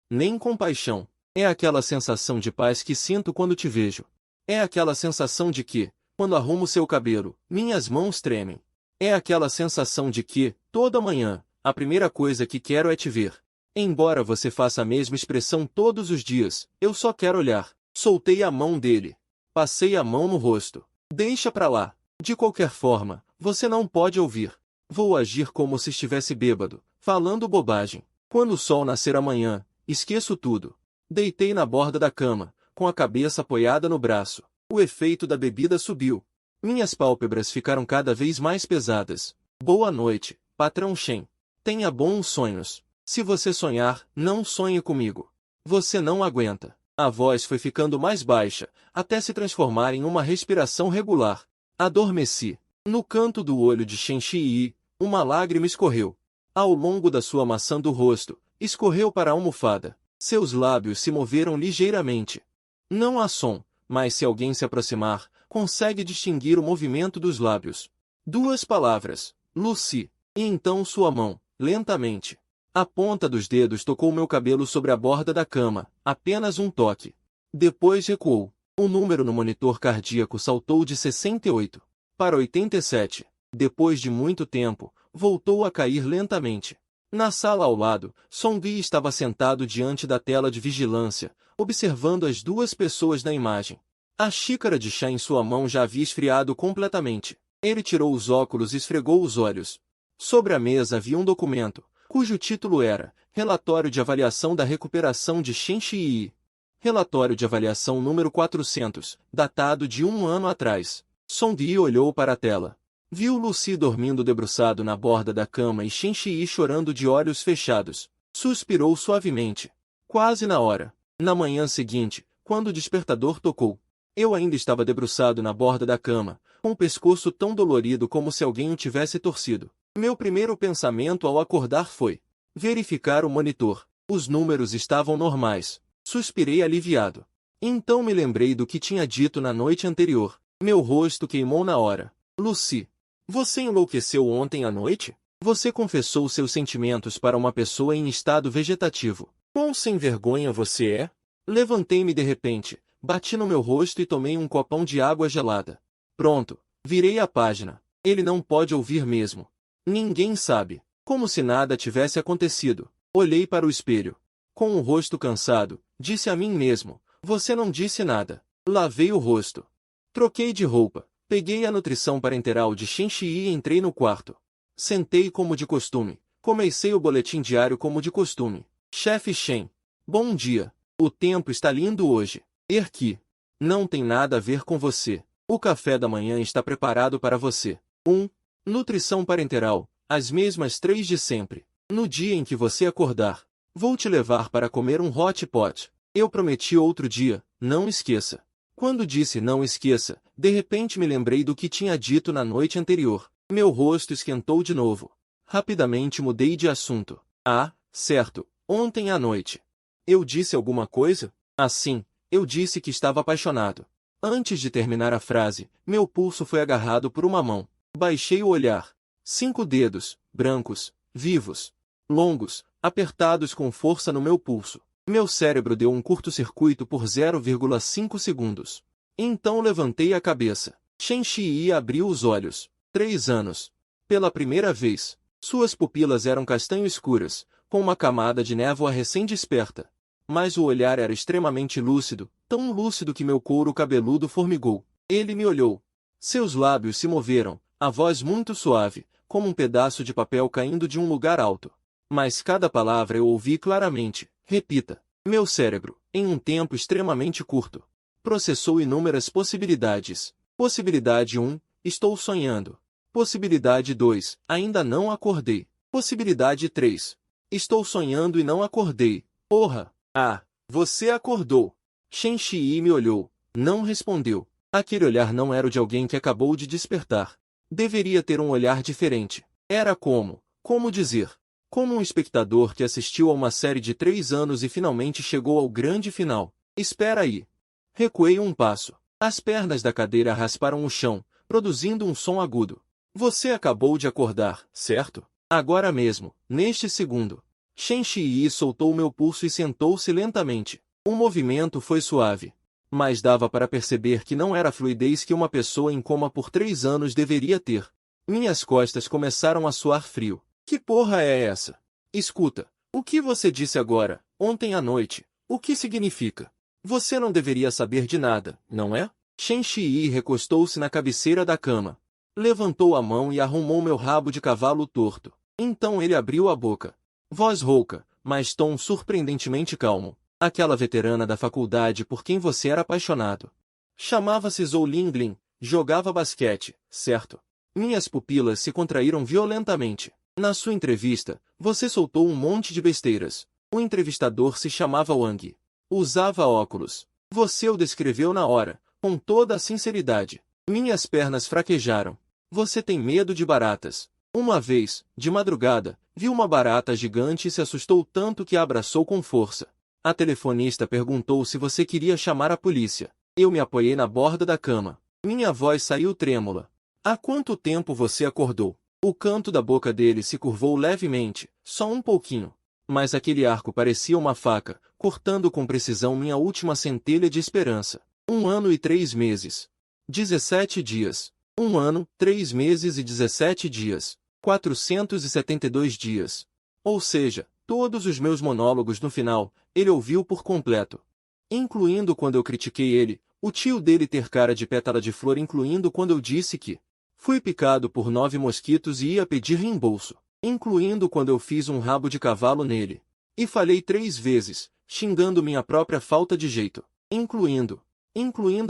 Nem compaixão. É aquela sensação de paz que sinto quando te vejo. É aquela sensação de que, quando arrumo seu cabelo, minhas mãos tremem. É aquela sensação de que, toda manhã, a primeira coisa que quero é te ver. Embora você faça a mesma expressão todos os dias, eu só quero olhar. Soltei a mão dele. Passei a mão no rosto. Deixa pra lá. De qualquer forma, você não pode ouvir. Vou agir como se estivesse bêbado, falando bobagem. Quando o sol nascer amanhã, esqueço tudo. Deitei na borda da cama, com a cabeça apoiada no braço. O efeito da bebida subiu. Minhas pálpebras ficaram cada vez mais pesadas. Boa noite, patrão Shen. Tenha bons sonhos. Se você sonhar, não sonhe comigo. Você não aguenta. A voz foi ficando mais baixa, até se transformar em uma respiração regular. Adormeci. No canto do olho de Shen Shi, uma lágrima escorreu. Ao longo da sua maçã do rosto, escorreu para a almofada. Seus lábios se moveram ligeiramente. Não há som, mas se alguém se aproximar, consegue distinguir o movimento dos lábios. 2 palavras. Lucy. E então sua mão, lentamente. A ponta dos dedos tocou meu cabelo sobre a borda da cama, apenas um toque. Depois recuou. O número no monitor cardíaco saltou de 68 para 87. Depois de muito tempo, voltou a cair lentamente. Na sala ao lado, Song estava sentado diante da tela de vigilância, observando as 2 pessoas na imagem. A xícara de chá em sua mão já havia esfriado completamente. Ele tirou os óculos e esfregou os olhos. Sobre a mesa havia um documento, cujo título era Relatório de Avaliação da Recuperação de Shen Shii. Relatório de avaliação número 400, datado de 1 ano atrás. Song olhou para a tela. Viu Lucy dormindo debruçado na borda da cama e Shen Shii chorando de olhos fechados. Suspirou suavemente. Quase na hora. Na manhã seguinte, quando o despertador tocou, eu ainda estava debruçado na borda da cama, com o pescoço tão dolorido como se alguém o tivesse torcido. Meu primeiro pensamento ao acordar foi verificar o monitor. Os números estavam normais. Suspirei aliviado. Então me lembrei do que tinha dito na noite anterior. Meu rosto queimou na hora. Lucy, você enlouqueceu ontem à noite? Você confessou seus sentimentos para uma pessoa em estado vegetativo. Quão sem vergonha você é? Levantei-me de repente, bati no meu rosto e tomei um copão de água gelada. Pronto, virei a página. Ele não pode ouvir mesmo. Ninguém sabe. Como se nada tivesse acontecido. Olhei para o espelho. Com o rosto cansado, disse a mim mesmo, você não disse nada. Lavei o rosto. Troquei de roupa, peguei a nutrição parenteral de Shen Shii e entrei no quarto. Sentei como de costume, comecei o boletim diário como de costume. Chefe Shen. Bom dia. O tempo está lindo hoje. Erqui. Não tem nada a ver com você. O café da manhã está preparado para você. 1. Nutrição parenteral, as mesmas 3 de sempre. No dia em que você acordar, vou te levar para comer um hot pot. Eu prometi outro dia, não esqueça. Quando disse não esqueça, de repente me lembrei do que tinha dito na noite anterior. Meu rosto esquentou de novo. Rapidamente mudei de assunto. Ah, certo, ontem à noite. Eu disse alguma coisa? Assim, eu disse que estava apaixonado. Antes de terminar a frase, meu pulso foi agarrado por uma mão. Baixei o olhar. 5 dedos, brancos, vivos, longos, apertados com força no meu pulso. Meu cérebro deu um curto-circuito por 0,5 segundos. Então levantei a cabeça. Shen Shii abriu os olhos. 3 anos. Pela primeira vez, suas pupilas eram castanho escuras, com uma camada de névoa recém-desperta. Mas o olhar era extremamente lúcido, tão lúcido que meu couro cabeludo formigou. Ele me olhou. Seus lábios se moveram, a voz muito suave, como um pedaço de papel caindo de um lugar alto. Mas cada palavra eu ouvi claramente. Repita. Meu cérebro, em um tempo extremamente curto, processou inúmeras possibilidades. Possibilidade 1, estou sonhando. Possibilidade 2, ainda não acordei. Possibilidade 3, estou sonhando e não acordei. Porra! Ah, você acordou. Shen Shii me olhou. Não respondeu. Aquele olhar não era o de alguém que acabou de despertar. Deveria ter um olhar diferente. Era como dizer, como um espectador que assistiu a uma série de 3 anos e finalmente chegou ao grande final. Espera aí. Recuei um passo. As pernas da cadeira rasparam o chão, produzindo um som agudo. Você acabou de acordar, certo? Agora mesmo, neste segundo. Shen Shii soltou meu pulso e sentou-se lentamente. O movimento foi suave, mas dava para perceber que não era a fluidez que uma pessoa em coma por 3 anos deveria ter. Minhas costas começaram a suar frio. Que porra é essa? Escuta, o que você disse agora, ontem à noite, o que significa? Você não deveria saber de nada, não é? Shen Shii recostou-se na cabeceira da cama. Levantou a mão e arrumou meu rabo de cavalo torto. Então ele abriu a boca. Voz rouca, mas tom surpreendentemente calmo. Aquela veterana da faculdade por quem você era apaixonado. Chamava-se Zhou Linglin, jogava basquete, certo? Minhas pupilas se contraíram violentamente. Na sua entrevista, você soltou um monte de besteiras. O entrevistador se chamava Wang. Usava óculos. Você o descreveu na hora, com toda a sinceridade. Minhas pernas fraquejaram. Você tem medo de baratas. Uma vez, de madrugada, viu uma barata gigante e se assustou tanto que a abraçou com força. A telefonista perguntou se você queria chamar a polícia. Eu me apoiei na borda da cama. Minha voz saiu trêmula. Há quanto tempo você acordou? O canto da boca dele se curvou levemente, só um pouquinho. Mas aquele arco parecia uma faca, cortando com precisão minha última centelha de esperança. 1 ano e 3 meses. 17 dias. 1 ano, 3 meses e 17 dias. 472 dias. Ou seja, todos os meus monólogos no final, ele ouviu por completo. Incluindo quando eu critiquei ele, o tio dele ter cara de pétala de flor, incluindo quando eu disse que fui picado por 9 mosquitos e ia pedir reembolso. incluindo quando eu fiz um rabo de cavalo nele. E falhei 3 vezes, xingando minha própria falta de jeito. Incluindo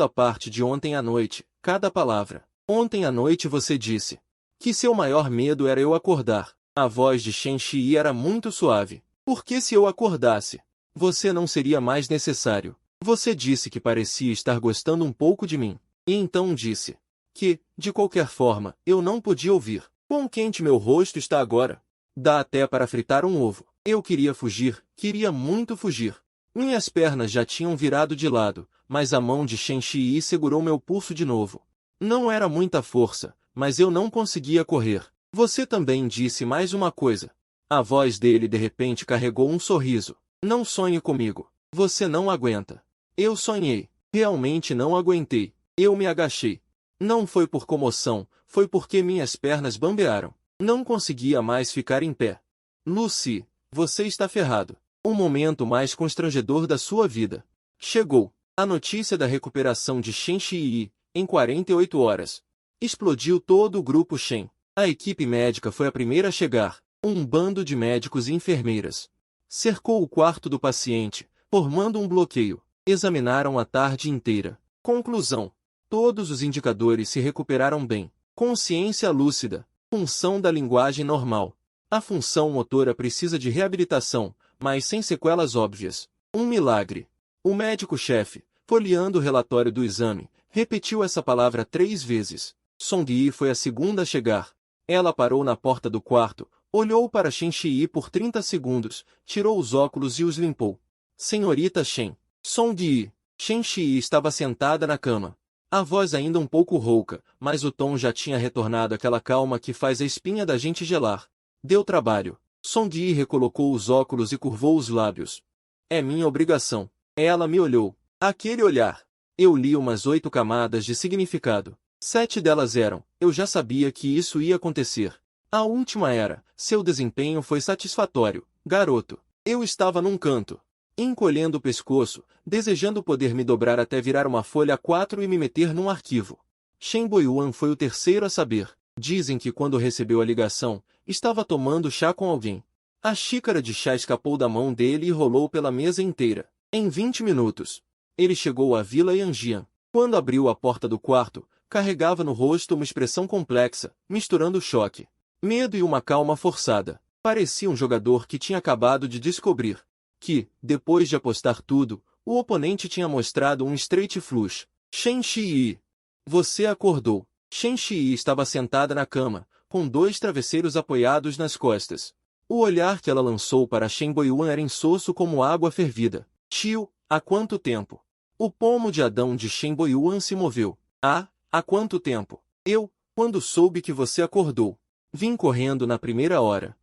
a parte de ontem à noite, cada palavra. Ontem à noite você disse que seu maior medo era eu acordar. A voz de Shen Shi era muito suave. Porque se eu acordasse, você não seria mais necessário. Você disse que parecia estar gostando um pouco de mim. E então disse que, de qualquer forma, eu não podia ouvir. Quão quente meu rosto está agora. Dá até para fritar um ovo. Eu queria fugir, queria muito fugir. Minhas pernas já tinham virado de lado, mas a mão de Shen Shi segurou meu pulso de novo. Não era muita força, mas eu não conseguia correr. Você também disse mais uma coisa. A voz dele de repente carregou um sorriso. Não sonhe comigo. Você não aguenta. Eu sonhei. Realmente não aguentei. Eu me agachei. Não foi por comoção, foi porque minhas pernas bambearam. Não conseguia mais ficar em pé. Lucy, você está ferrado. O momento mais constrangedor da sua vida. Chegou. A notícia da recuperação de Shen Shi em 48 horas. Explodiu todo o grupo Shen. A equipe médica foi a primeira a chegar. Um bando de médicos e enfermeiras cercou o quarto do paciente, formando um bloqueio. Examinaram a tarde inteira. Conclusão. Todos os indicadores se recuperaram bem. Consciência lúcida. Função da linguagem normal. A função motora precisa de reabilitação, mas sem sequelas óbvias. Um milagre. O médico-chefe, folheando o relatório do exame, repetiu essa palavra 3 vezes. Song Yi foi a segunda a chegar. Ela parou na porta do quarto, olhou para Shen Shi por 30 segundos, tirou os óculos e os limpou. Senhorita Shen. Song Yi. Shen Shi estava sentada na cama. A voz ainda um pouco rouca, mas o tom já tinha retornado àquela calma que faz a espinha da gente gelar. Deu trabalho. Song Yi recolocou os óculos e curvou os lábios. É minha obrigação. Ela me olhou. Aquele olhar. Eu li umas 8 camadas de significado. 7 delas eram, eu já sabia que isso ia acontecer. A última era, seu desempenho foi satisfatório, garoto. Eu estava num canto, encolhendo o pescoço, desejando poder me dobrar até virar uma folha A4 e me meter num arquivo. Shen Boyuan foi o terceiro a saber. Dizem que quando recebeu a ligação, estava tomando chá com alguém. A xícara de chá escapou da mão dele e rolou pela mesa inteira. Em 20 minutos, ele chegou à Vila Yanjian. Quando abriu a porta do quarto, carregava no rosto uma expressão complexa, misturando choque, medo e uma calma forçada. Parecia um jogador que tinha acabado de descobrir que, depois de apostar tudo, o oponente tinha mostrado um straight flush. Shen Shi. Você acordou. Shen Shi estava sentada na cama, com 2 travesseiros apoiados nas costas. O olhar que ela lançou para Shen Boyuan era insosso como água fervida. Tio, há quanto tempo? O pomo de Adão de Shen Boyuan se moveu. Há quanto tempo? Eu, quando soube que você acordou. Vim correndo na primeira hora.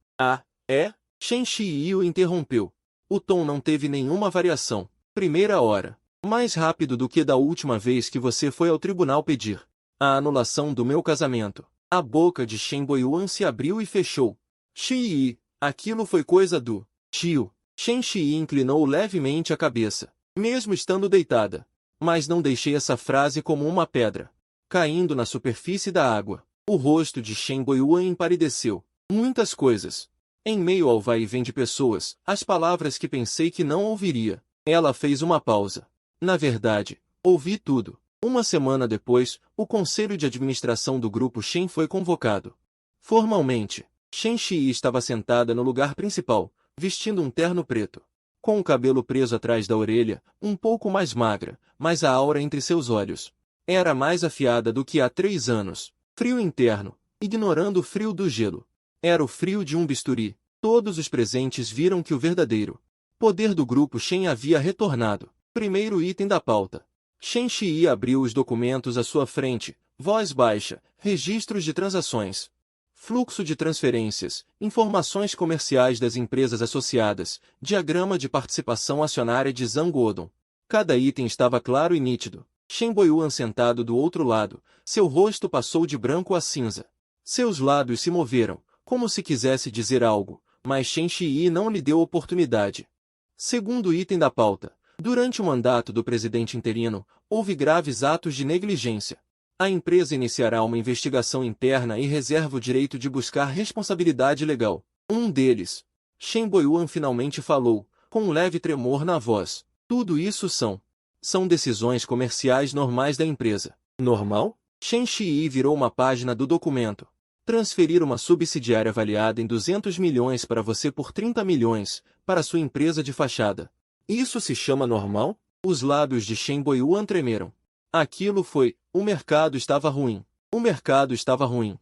É? Shen Shi o interrompeu. O tom não teve nenhuma variação. Primeira hora. Mais rápido do que da última vez que você foi ao tribunal pedir a anulação do meu casamento. A boca de Shen Boyuan se abriu e fechou. Shi, aquilo foi coisa do tio. Shen Shi inclinou levemente a cabeça, mesmo estando deitada. Mas não deixei essa frase como uma pedra caindo na superfície da água. O rosto de Shen Boyuan empalideceu. Muitas coisas. Em meio ao vai e vem de pessoas, as palavras que pensei que não ouviria. Ela fez uma pausa. Na verdade, ouvi tudo. Uma semana depois, o conselho de administração do grupo Shen foi convocado. Formalmente, Shen Shi estava sentada no lugar principal, vestindo um terno preto, com o cabelo preso atrás da orelha, um pouco mais magra, mas a aura entre seus olhos era mais afiada do que há 3 anos. Frio interno, ignorando o frio do gelo. Era o frio de um bisturi. Todos os presentes viram que o verdadeiro poder do grupo Shen havia retornado. Primeiro item da pauta. Shen Shi abriu os documentos à sua frente. Voz baixa, registros de transações, fluxo de transferências, informações comerciais das empresas associadas, diagrama de participação acionária de Zhang Odong. Cada item estava claro e nítido. Shen Boyuan sentado do outro lado, seu rosto passou de branco a cinza. Seus lábios se moveram, como se quisesse dizer algo, mas Shen Shi não lhe deu oportunidade. Segundo item da pauta. Durante o mandato do presidente interino, houve graves atos de negligência. A empresa iniciará uma investigação interna e reserva o direito de buscar responsabilidade legal. Um deles. Shen Boyuan finalmente falou, com um leve tremor na voz. Tudo isso são decisões comerciais normais da empresa. Normal? Shen Shi virou uma página do documento. Transferir uma subsidiária avaliada em 200 milhões para você por 30 milhões, para sua empresa de fachada. Isso se chama normal? Os lábios de Shen Boyuan tremeram. Aquilo foi, o mercado estava ruim. O mercado estava ruim.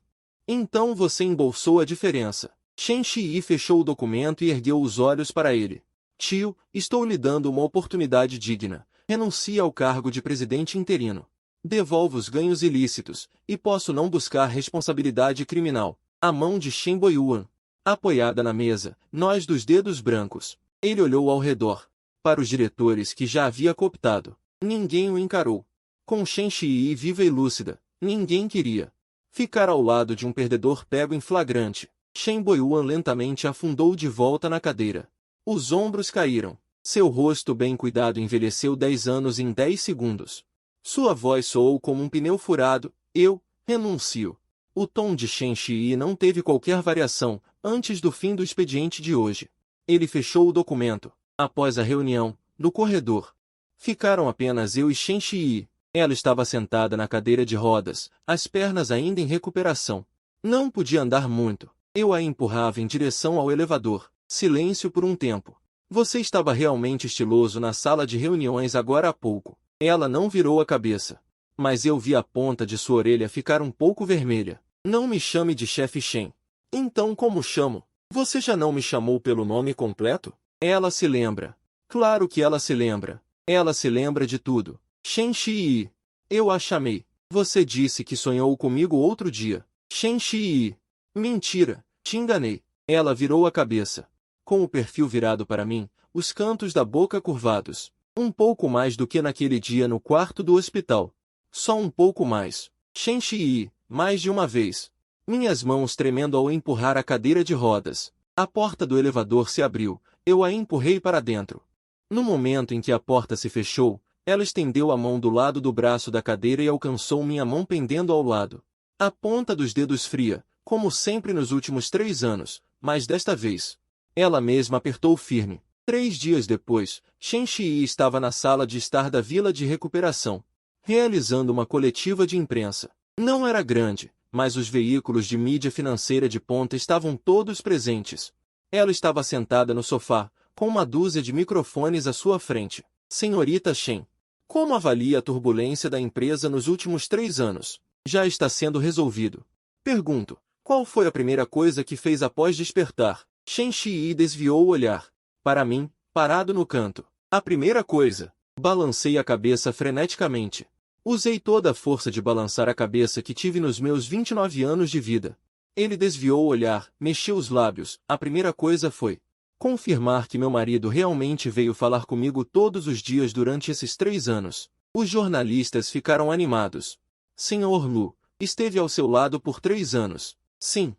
Então você embolsou a diferença. Shen Shi fechou o documento e ergueu os olhos para ele. Tio, estou lhe dando uma oportunidade digna. Renuncie ao cargo de presidente interino. Devolvo os ganhos ilícitos, e posso não buscar responsabilidade criminal. A mão de Shen Boyuan, apoiada na mesa, nós dos dedos brancos. Ele olhou ao redor. Para os diretores que já havia cooptado. Ninguém o encarou. Com Shen Shi viva e lúcida, ninguém queria ficar ao lado de um perdedor pego em flagrante. Shen Boyuan lentamente afundou de volta na cadeira. Os ombros caíram. Seu rosto bem cuidado envelheceu 10 anos em 10 segundos. Sua voz soou como um pneu furado. Eu renuncio. O tom de Shen Shi não teve qualquer variação antes do fim do expediente de hoje. Ele fechou o documento. Após a reunião, no corredor, ficaram apenas eu e Shen Shi. Ela estava sentada na cadeira de rodas, as pernas ainda em recuperação. Não podia andar muito. Eu a empurrava em direção ao elevador. Silêncio por um tempo. Você estava realmente estiloso na sala de reuniões agora há pouco. Ela não virou a cabeça. Mas eu vi a ponta de sua orelha ficar um pouco vermelha. Não me chame de chefe Shen. Então como chamo? Você já não me chamou pelo nome completo? Ela se lembra. Claro que ela se lembra. Ela se lembra de tudo. Shen Shi. Eu a chamei. Você disse que sonhou comigo outro dia. Shen Shi. Mentira, te enganei. Ela virou a cabeça. Com o perfil virado para mim, os cantos da boca curvados. Um pouco mais do que naquele dia no quarto do hospital. Só um pouco mais. Shen Shi, mais de uma vez. Minhas mãos tremendo ao empurrar a cadeira de rodas. A porta do elevador se abriu, eu a empurrei para dentro. No momento em que a porta se fechou, ela estendeu a mão do lado do braço da cadeira e alcançou minha mão pendendo ao lado. A ponta dos dedos fria, como sempre nos últimos 3 anos, mas desta vez, ela mesma apertou firme. 3 dias depois, Shen Shi estava na sala de estar da vila de recuperação, realizando uma coletiva de imprensa. Não era grande, mas os veículos de mídia financeira de ponta estavam todos presentes. Ela estava sentada no sofá, com uma dúzia de microfones à sua frente. Senhorita Shen, como avalia a turbulência da empresa nos últimos 3 anos? Já está sendo resolvido. Pergunto, qual foi a primeira coisa que fez após despertar? Shen Shi desviou o olhar. Para mim, parado no canto. A primeira coisa. Balancei a cabeça freneticamente. Usei toda a força de balançar a cabeça que tive nos meus 29 anos de vida. Ele desviou o olhar, mexeu os lábios. A primeira coisa foi confirmar que meu marido realmente veio falar comigo todos os dias durante esses 3 anos. Os jornalistas ficaram animados. Senhor Lu, esteve ao seu lado por 3 anos. Sim.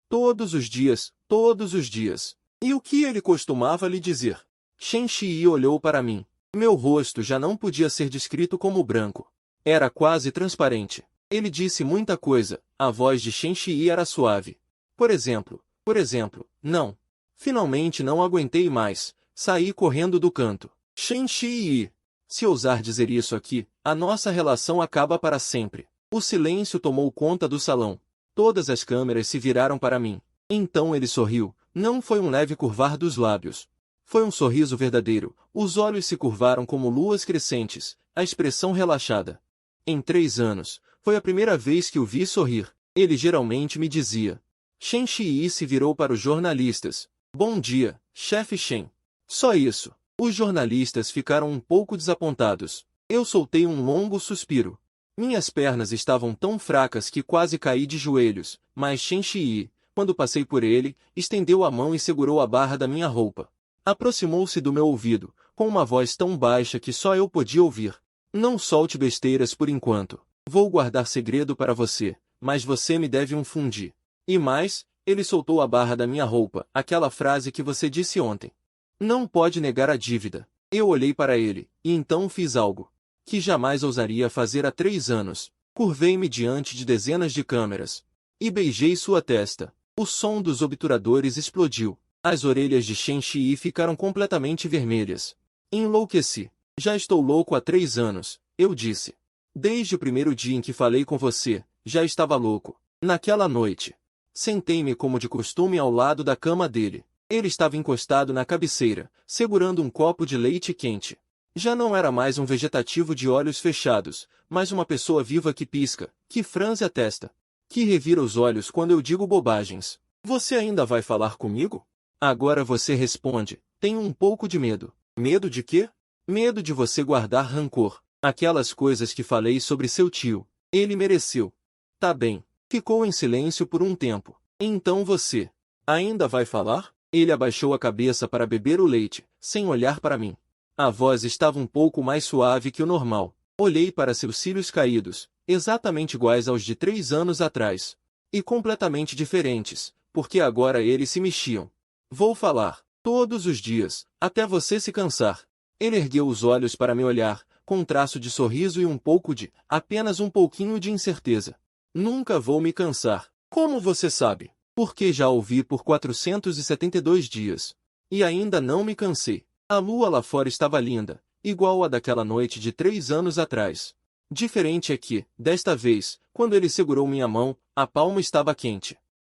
Todos os dias, todos os dias. E o que ele costumava lhe dizer? Shen Shi olhou para mim. Meu rosto já não podia ser descrito como branco. Era quase transparente. Ele disse muita coisa. A voz de Shen Shi era suave. Por exemplo, não. Finalmente não aguentei mais. Saí correndo do canto. Shen Shi, se ousar dizer isso aqui, a nossa relação acaba para sempre. O silêncio tomou conta do salão. Todas as câmeras se viraram para mim. Então ele sorriu. Não foi um leve curvar dos lábios. Foi um sorriso verdadeiro. Os olhos se curvaram como luas crescentes, a expressão relaxada. Em 3 anos, foi a primeira vez que o vi sorrir. Ele geralmente me dizia. Shen Shi se virou para os jornalistas. Bom dia, chefe Shen. Só isso. Os jornalistas ficaram um pouco desapontados. Eu soltei um longo suspiro. Minhas pernas estavam tão fracas que quase caí de joelhos, mas Shen Shi, quando passei por ele, estendeu a mão e segurou a barra da minha roupa. Aproximou-se do meu ouvido, com uma voz tão baixa que só eu podia ouvir. Não solte besteiras por enquanto. Vou guardar segredo para você, mas você me deve um fundi. E mais, ele soltou a barra da minha roupa, aquela frase que você disse ontem. Não pode negar a dívida. Eu olhei para ele, e então fiz algo que jamais ousaria fazer há 3 anos. Curvei-me diante de dezenas de câmeras e beijei sua testa. O som dos obturadores explodiu. As orelhas de Shen Shi ficaram completamente vermelhas. Enlouqueci. Já estou louco há 3 anos, eu disse. Desde o primeiro dia em que falei com você, já estava louco. Naquela noite, sentei-me como de costume ao lado da cama dele. Ele estava encostado na cabeceira, segurando um copo de leite quente. Já não era mais um vegetativo de olhos fechados, mas uma pessoa viva que pisca, que franze a testa, que revira os olhos quando eu digo bobagens. Você ainda vai falar comigo? Agora você responde. Tenho um pouco de medo. Medo de quê? Medo de você guardar rancor. Aquelas coisas que falei sobre seu tio. Ele mereceu. Tá bem. Ficou em silêncio por um tempo. Então você ainda vai falar? Ele abaixou a cabeça para beber o leite, sem olhar para mim. A voz estava um pouco mais suave que o normal. Olhei para seus cílios caídos, exatamente iguais aos de 3 anos atrás. E completamente diferentes, porque agora eles se mexiam. Vou falar, todos os dias, até você se cansar. Ele ergueu os olhos para me olhar, com um traço de sorriso e um pouco de, apenas um pouquinho de incerteza. Nunca vou me cansar. Como você sabe? Porque já ouvi por 472 dias. E ainda não me cansei. A lua lá fora estava linda, igual a daquela noite de 3 anos atrás. Diferente é que, desta vez, quando ele segurou minha mão, a palma estava quente.